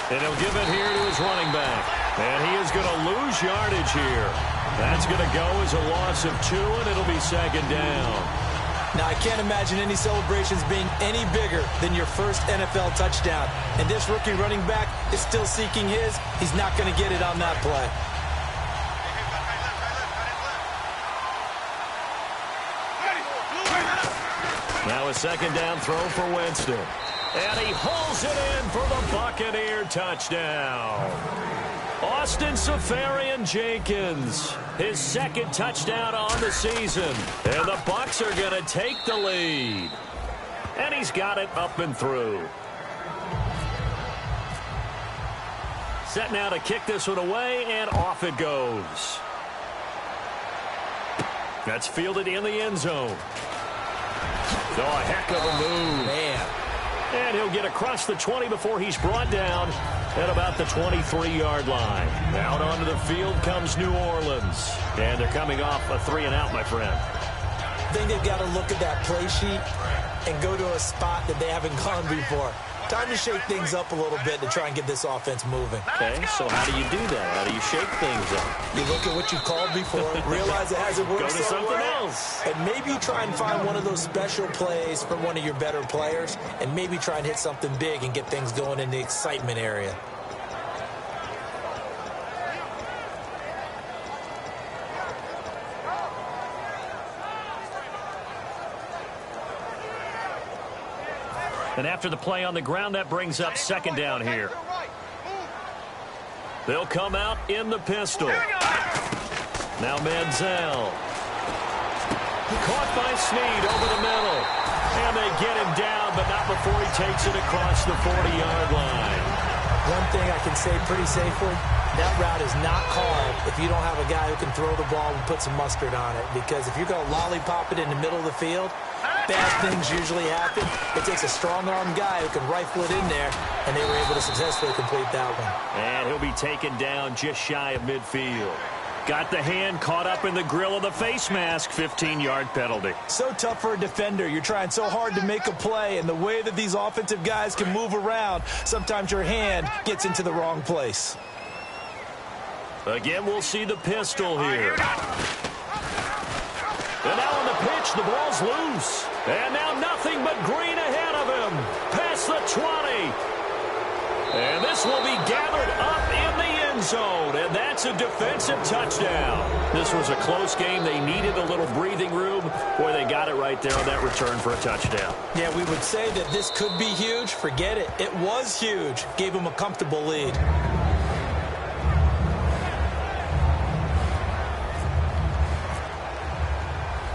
And he'll give it here to his running back. And he is going to lose yardage here. That's going to go as a loss of 2, and it'll be second down. Now, I can't imagine any celebrations being any bigger than your first NFL touchdown. And this rookie running back is still seeking his. He's not going to get it on that play. Now a second down throw for Winston. And he hauls it in for the Buccaneer touchdown. Austin Seferian-Jenkins, his second touchdown on the season. And the Bucs are going to take the lead. And he's got it up and through. Set now to kick this one away, and off it goes. That's fielded in the end zone. Oh, a heck of a move. Man. And he'll get across the 20 before he's brought down at about the 23-yard line. Out onto the field comes New Orleans. And they're coming off a 3-and-out, my friend. I think they've got to look at that play sheet and go to a spot that they haven't gone before. Time to shake things up a little bit to try and get this offense moving. Okay, so how do you do that? How do you shake things up? You look at what you've called before, realize it hasn't worked Go to something somewhere, else. and maybe you try and find one of those special plays from one of your better players, and maybe try and hit something big and get things going in the excitement area. And after the play on the ground, that brings up second down here. They'll come out in the pistol. Now Manziel. Caught by Snead over the middle. And they get him down, but not before he takes it across the 40-yard line. One thing I can say pretty safely, that route is not called if you don't have a guy who can throw the ball and put some mustard on it. Because if you're going to lollipop it in the middle of the field, bad things usually happen. It takes a strong-arm guy who can rifle it in there, and they were able to successfully complete that one. And he'll be taken down just shy of midfield. Got the hand caught up in the grill of the face mask. 15-yard penalty. So tough for a defender. You're trying so hard to make a play, and the way that these offensive guys can move around, sometimes your hand gets into the wrong place. Again, we'll see the pistol here. And now on the pitch, the ball's loose. And now nothing but green ahead of him. Past the 20. And this will be gathered up in the end zone. And that's a defensive touchdown. This was a close game. They needed a little breathing room. Boy, they got it right there on that return for a touchdown. Yeah, we would say that this could be huge. Forget it. It was huge. Gave them a comfortable lead.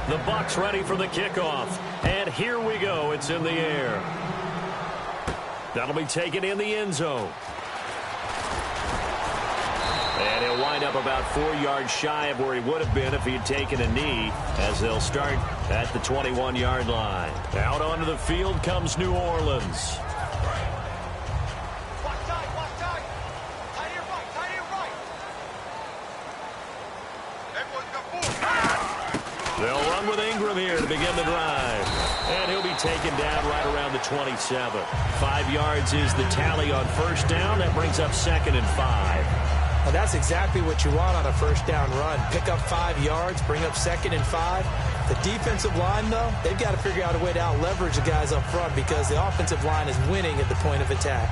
The Bucs ready for the kickoff. And here we go. It's in the air. That'll be taken in the end zone. And he'll wind up about 4 yards shy of where he would have been if he had taken a knee, as they'll start at the 21-yard line. Out onto the field comes New Orleans. They'll run with Ingram here to begin the drive. And he'll be taken down right around the 27. 5 yards is the tally on first down. That brings up 2nd and 5. And that's exactly what you want on a first down run. Pick up 5 yards, bring up 2nd and 5. The defensive line, though, they've got to figure out a way to out-leverage the guys up front because the offensive line is winning at the point of attack.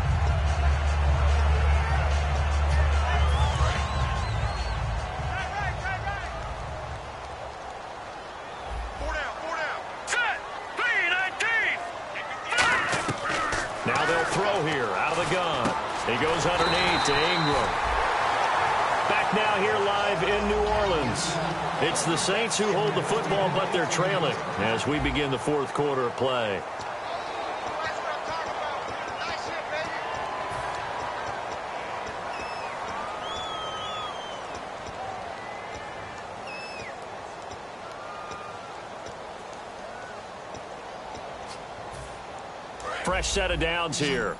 Now they'll throw here out of the gun. He goes underneath to Ingram. Back now here live in New Orleans. It's the Saints who hold the football, but they're trailing as we begin the fourth quarter of play. fresh set of downs here.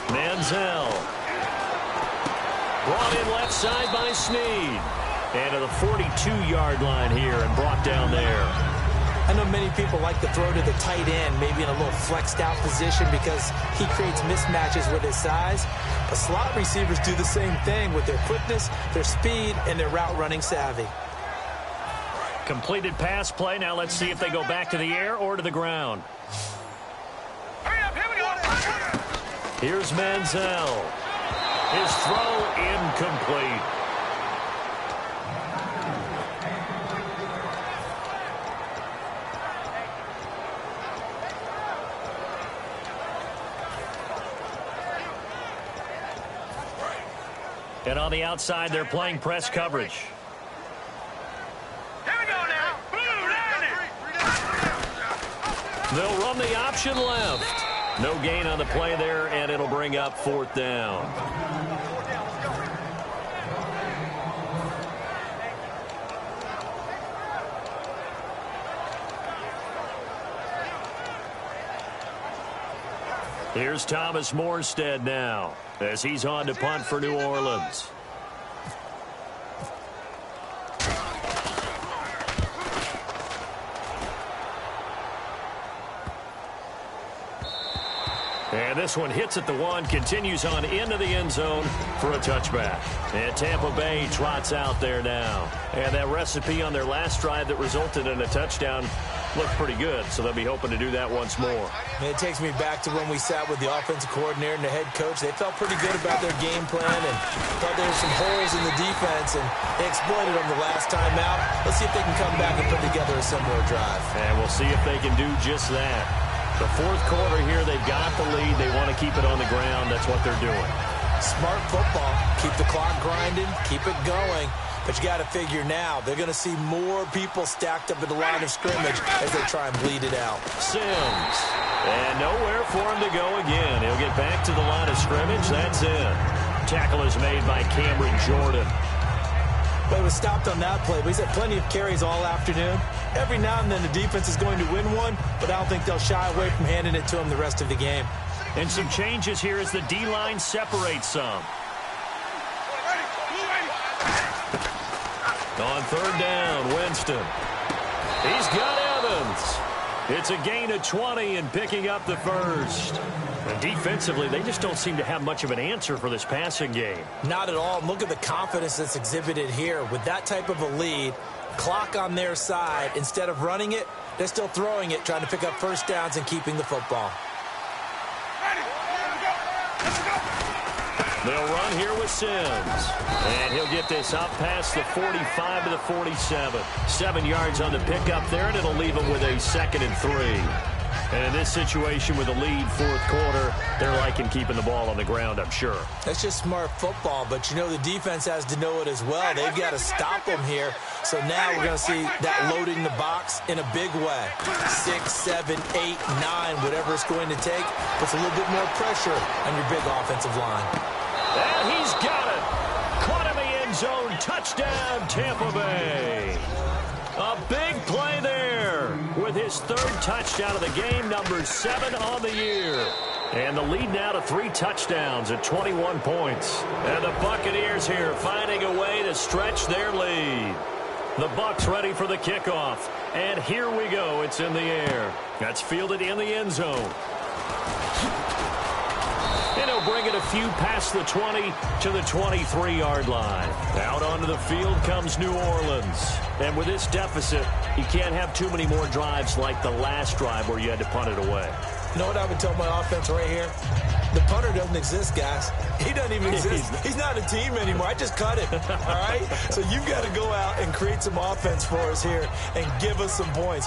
Manziel. Brought in left side by Snead. And to the 42-yard line here and brought down there. I know many people like to throw to the tight end, maybe in a little flexed out position because he creates mismatches with his size. But slot receivers do the same thing with their quickness, their speed, and their route running savvy. Completed pass play. Now let's see if they go back to the air or to the ground. Hurry up, here we go. Here's Manziel. His throw incomplete. And on the outside, they're playing press coverage. Here we go now. Blue, They'll run the option left. No gain on the play there, and it'll bring up 4th down. Here's Thomas Morstead now as he's on to punt for New Orleans. And this one hits at the 1, continues on into the end zone for a touchback. And Tampa Bay trots out there now. And that recipe on their last drive that resulted in a touchdown looked pretty good, so they'll be hoping to do that once more. And it takes me back to when we sat with the offensive coordinator and the head coach. They felt pretty good about their game plan and thought there were some holes in the defense, and they exploited them the last time out. Let's see if they can come back and put together a similar drive. And we'll see if they can do just that. The 4th quarter here, they've got the lead. They want to keep it on the ground. That's what they're doing. Smart football. Keep the clock grinding. Keep it going. But you got to figure now, they're going to see more people stacked up at the line of scrimmage as they try and bleed it out. Sims. And nowhere for him to go again. He'll get back to the line of scrimmage. That's it. Tackle is made by Cameron Jordan. But he was stopped on that play. But he's had plenty of carries all afternoon. Every now and then the defense is going to win one, but I don't think they'll shy away from handing it to him the rest of the game. And some changes here as the D-line separates some. On 3rd down, Winston. He's got Evans. It's a gain of 20 and picking up the first. And defensively, they just don't seem to have much of an answer for this passing game. Not at all. Look at the confidence that's exhibited here. With that type of a lead, clock on their side, instead of running it, they're still throwing it, trying to pick up first downs and keeping the football. They'll run here with Sims. And he'll get this up past the 45 to the 47. 7 yards on the pickup there, and it'll leave him with a 2nd and 3. And in this situation with a lead 4th quarter, they're liking keeping the ball on the ground, I'm sure. That's just smart football, but you know the defense has to know it as well. They've got to stop them here. So now we're going to see that loading the box in a big way. 6, 7, 8, 9, whatever it's going to take, puts a little bit more pressure on your big offensive line. And he's got it. Caught in the end zone. Touchdown, Tampa Bay. A big play there with his 3rd touchdown of the game, number 7 on the year. And the lead now to 3 touchdowns at 21 points. And the Buccaneers here finding a way to stretch their lead. The Bucs ready for the kickoff. And here we go. It's in the air. That's fielded in the end zone. And he'll bring it a few past the 20 to the 23-yard line. Out onto the field comes New Orleans. And with this deficit, you can't have too many more drives like the last drive where you had to punt it away. You know what I would tell my offense right here? The punter doesn't exist, guys. He doesn't even exist. He's not a team anymore. I just cut him, all right? So you've got to go out and create some offense for us here and give us some points.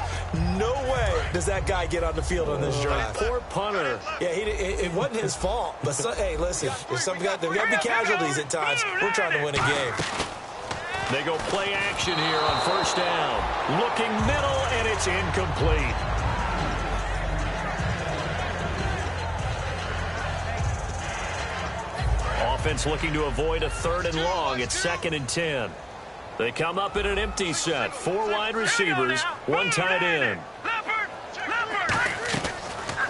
No way does that guy get on the field on this drive. Poor punter. Yeah, it wasn't his fault. But, hey, listen, there's got to be casualties at times. We're trying to win a game. They go play action here on 1st down. Looking middle, and it's incomplete. Offense looking to avoid a 3rd and long. It's 2nd and 10. They come up in an empty set. 4 wide receivers, 1 tight end.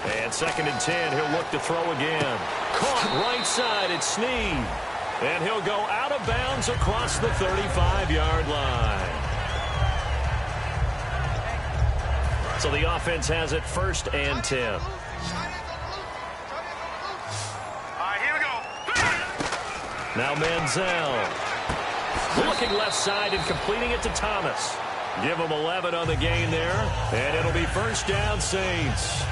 And 2nd and 10, he'll look to throw again. Caught right side, it's Snead. And he'll go out of bounds across the 35-yard line. So the offense has it 1st and 10. All right, here we go. Now Manziel. Looking left side and completing it to Thomas. Give him 11 on the gain there. And it'll be 1st down, Saints.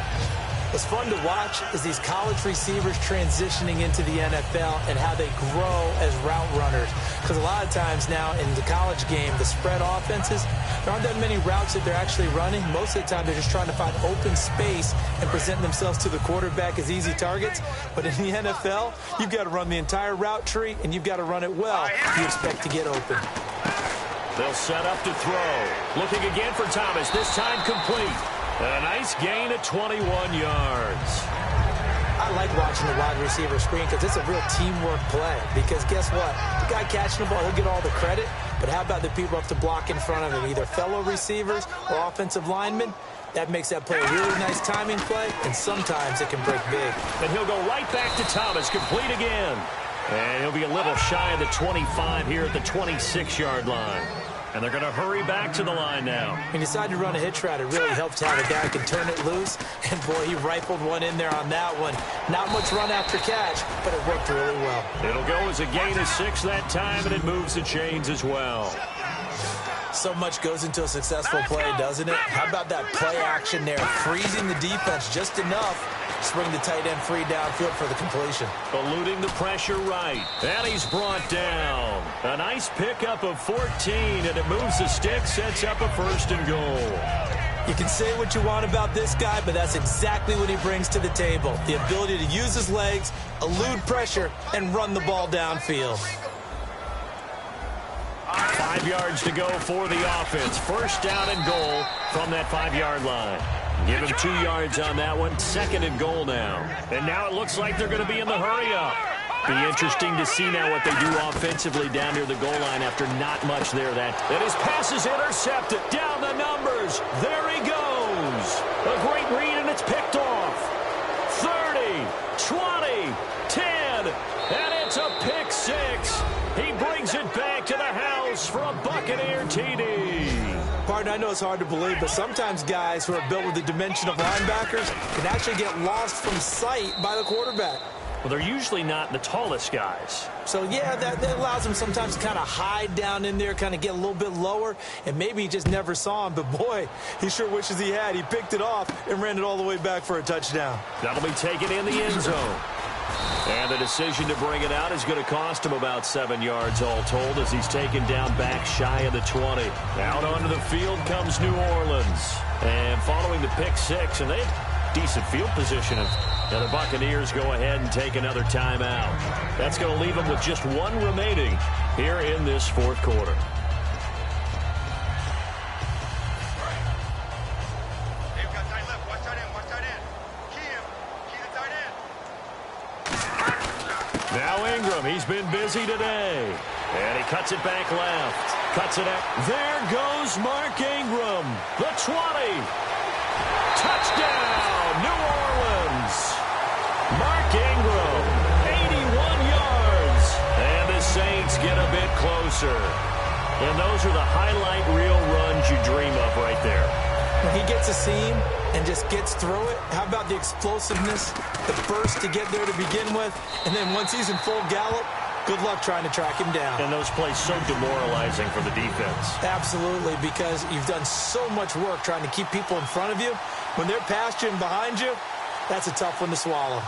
What's fun to watch is these college receivers transitioning into the NFL and how they grow as route runners. Because a lot of times now in the college game, the spread offenses, there aren't that many routes that they're actually running. Most of the time, they're just trying to find open space and present themselves to the quarterback as easy targets. But in the NFL, you've got to run the entire route tree, and you've got to run it well if you expect to get open. They'll set up to throw. Looking again for Thomas, this time complete. A nice gain at 21 yards. I like watching the wide receiver screen because it's a real teamwork play. Because guess what? The guy catching the ball, he'll get all the credit. But how about the people up to block in front of him, either fellow receivers or offensive linemen? That makes that play a really nice timing play, and sometimes it can break big. And he'll go right back to Thomas, complete again. And he'll be a little shy of the 25 here at the 26-yard line. And they're going to hurry back to the line now. When you decide to run a hitch route, it really helps to have a guy who can turn it loose. And, boy, he rifled one in there on that one. Not much run after catch, but it worked really well. It'll go as a gain of 6 that time, and it moves the chains as well. So much goes into a successful play, doesn't it? How about that play action there, freezing the defense just enough to bring the tight end free downfield for the completion. Eluding the pressure right. And he's brought down. A nice pickup of 14, and it moves the stick, sets up a 1st and goal. You can say what you want about this guy, but that's exactly what he brings to the table. The ability to use his legs, elude pressure, and run the ball downfield. 5 yards to go for the offense. 1st down and goal from that 5-yard line. Give him 2 yards on that one. 2nd and goal now. And now it looks like they're going to be in the hurry-up. Be interesting to see now what they do offensively down near the goal line after not much there. And his pass is intercepted. Down the numbers. There he goes. A great read, and it's picked off. 30, 20, 10, and it's a pick 6. He brings it back to the house for a Buccaneer TD. Partner, I know it's hard to believe, but sometimes guys who are built with the dimension of linebackers can actually get lost from sight by the quarterback. Well, they're usually not the tallest guys. So, yeah, that allows them sometimes to kind of hide down in there, kind of get a little bit lower, and maybe he just never saw him. But, boy, he sure wishes he had. He picked it off and ran it all the way back for a touchdown. That'll be taken in the end zone. And the decision to bring it out is going to cost him about 7 yards all told as he's taken down back shy of the 20. Out onto the field comes New Orleans. And following the pick 6, and they have decent field position. Now the Buccaneers go ahead and take another timeout. That's going to leave them with just 1 remaining here in this 4th quarter. Now Ingram, he's been busy today. And he cuts it back left. Cuts it out. There goes Mark Ingram. The 20. Touchdown, New Orleans. Mark Ingram, 81 yards. And the Saints get a bit closer. And those are the highlight reel runs you dream of right there. When he gets a seam and just gets through it, how about the explosiveness, the burst to get there to begin with, and then once he's in full gallop, good luck trying to track him down. And those plays so demoralizing for the defense. Absolutely, because you've done so much work trying to keep people in front of you. When they're past you and behind you, that's a tough one to swallow.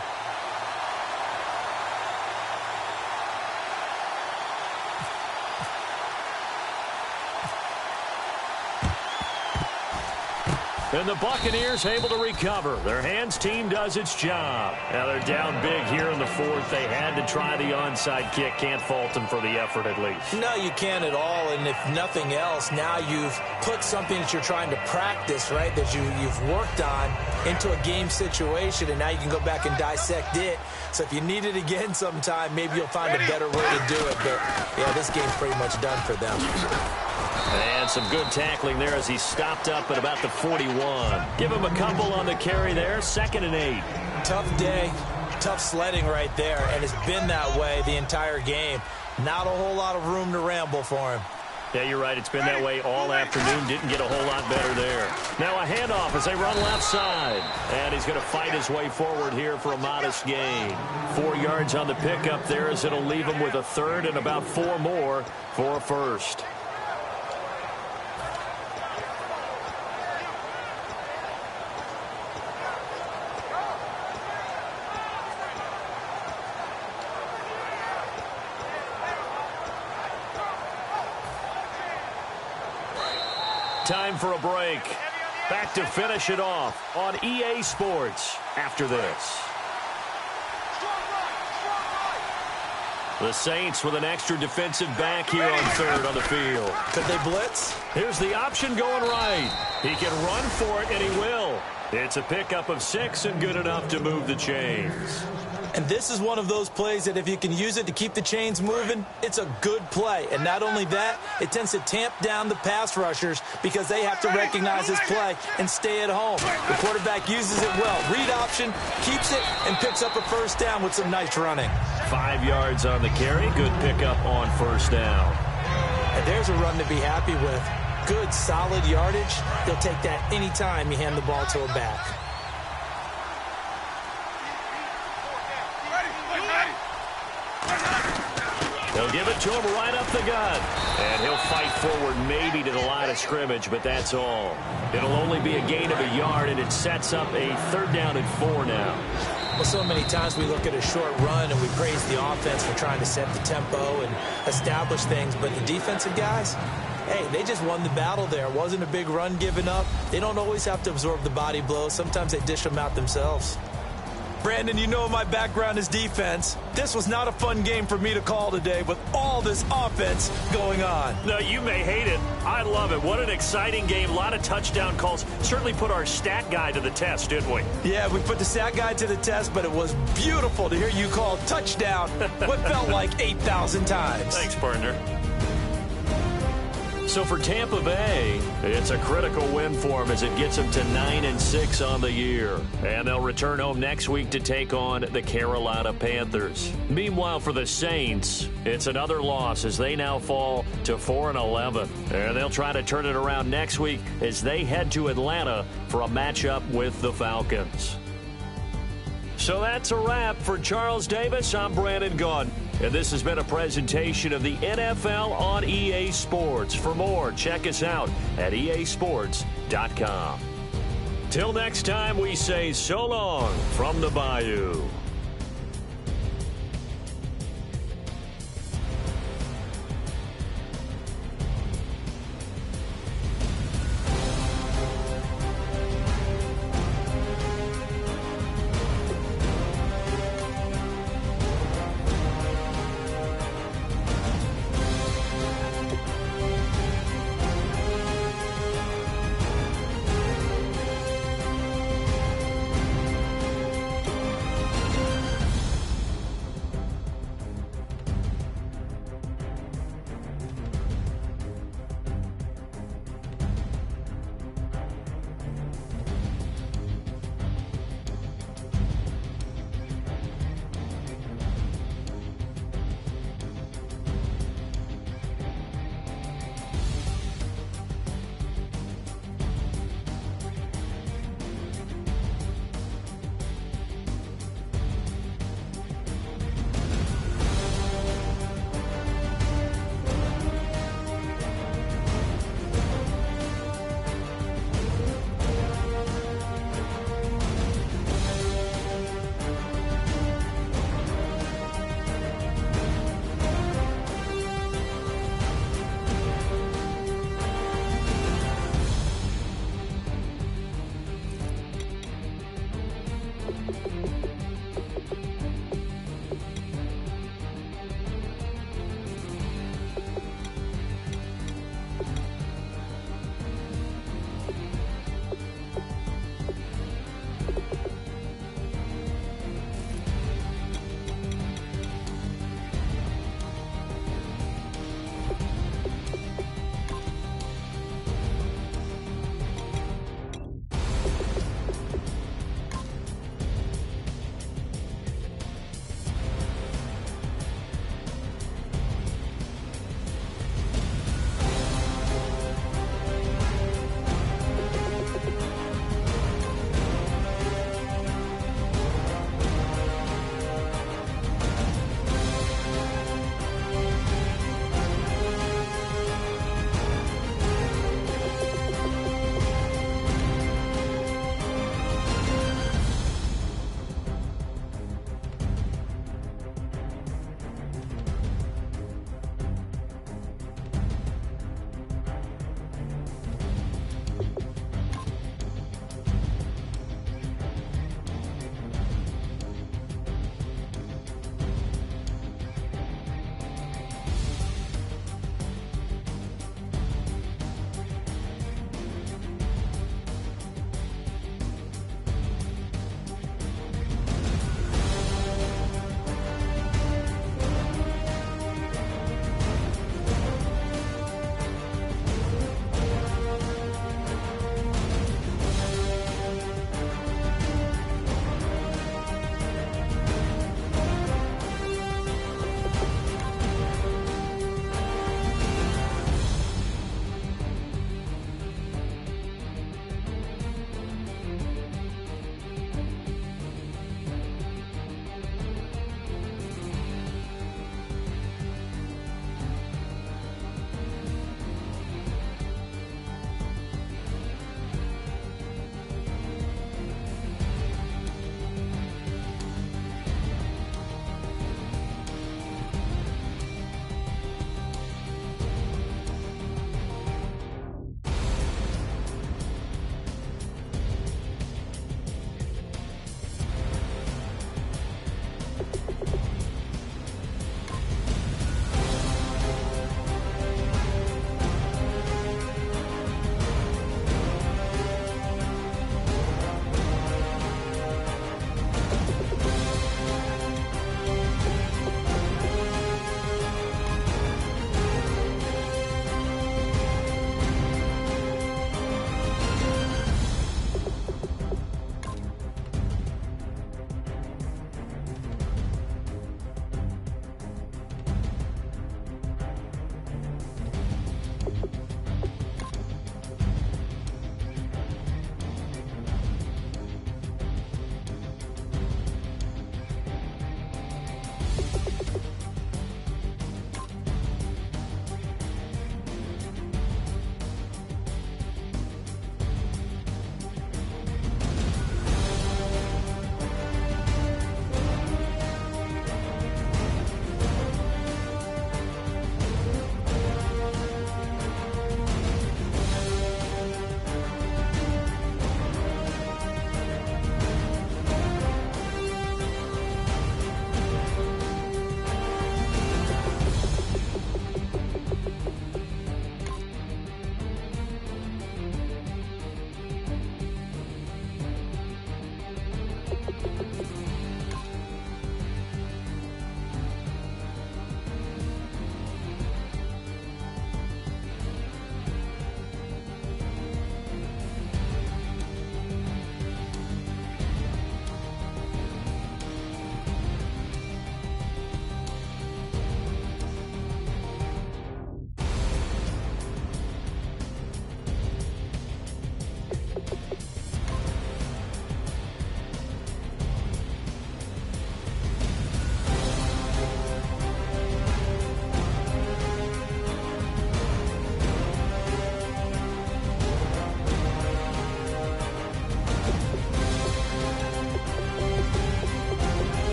And the Buccaneers able to recover. Their hands team does its job. Now they're down big here in the fourth. They had to try the onside kick. Can't fault them for the effort at least. No, you can't at all. And if nothing else, now you've put something that you're trying to practice, right, that you've worked on into a game situation, and now you can go back and dissect it. So if you need it again sometime, maybe you'll find a better way to do it. But, yeah, this game's pretty much done for them. And some good tackling there as he stopped up at about the 41. Give him a couple on the carry there. 2nd and 8. Tough day, tough sledding right there, and it's been that way the entire game. Not a whole lot of room to ramble for him. Yeah, you're right. It's been that way all afternoon. Didn't get a whole lot better there. Now a handoff as they run left side. And he's going to fight his way forward here for a modest gain. 4 yards on the pickup there as it'll leave him with a 3rd and about 4 more for a 1st. Time for a break. Back to finish it off on EA Sports after this. The Saints with an extra defensive back here on 3rd on the field. Could they blitz? Here's the option going right. He can run for it, and he will. It's a pickup of 6 and good enough to move the chains. And this is one of those plays that if you can use it to keep the chains moving, it's a good play. And not only that, it tends to tamp down the pass rushers because they have to recognize this play and stay at home. The quarterback uses it well. Read option, keeps it, and picks up a 1st down with some nice running. 5 yards on the carry. Good pickup on 1st down. And there's a run to be happy with. Good, solid yardage. He'll take that anytime you hand the ball to a back. They'll give it to him right up the gut. And he'll fight forward maybe to the line of scrimmage, but that's all. It'll only be a gain of a yard, and it sets up a 3rd down and 4 now. Well, so many times we look at a short run and we praise the offense for trying to set the tempo and establish things, but the defensive guys, hey, they just won the battle there. It wasn't a big run given up. They don't always have to absorb the body blows. Sometimes they dish them out themselves. Brandon, you know my background is defense. This was not a fun game for me to call today with all this offense going on. No, you may hate it. I love it. What an exciting game. A lot of touchdown calls. Certainly put our stat guy to the test, didn't we? Yeah, we put the stat guy to the test, but it was beautiful to hear you call touchdown what felt like 8,000 times. Thanks, partner. So for Tampa Bay, it's a critical win for them as it gets them to 9-6 on the year. And they'll return home next week to take on the Carolina Panthers. Meanwhile, for the Saints, it's another loss as they now fall to 4-11. And they'll try to turn it around next week as they head to Atlanta for a matchup with the Falcons. So that's a wrap for Charles Davis. I'm Brandon Gaudin. And this has been a presentation of the NFL on EA Sports. For more, check us out at easports.com. Till next time, we say so long from the Bayou.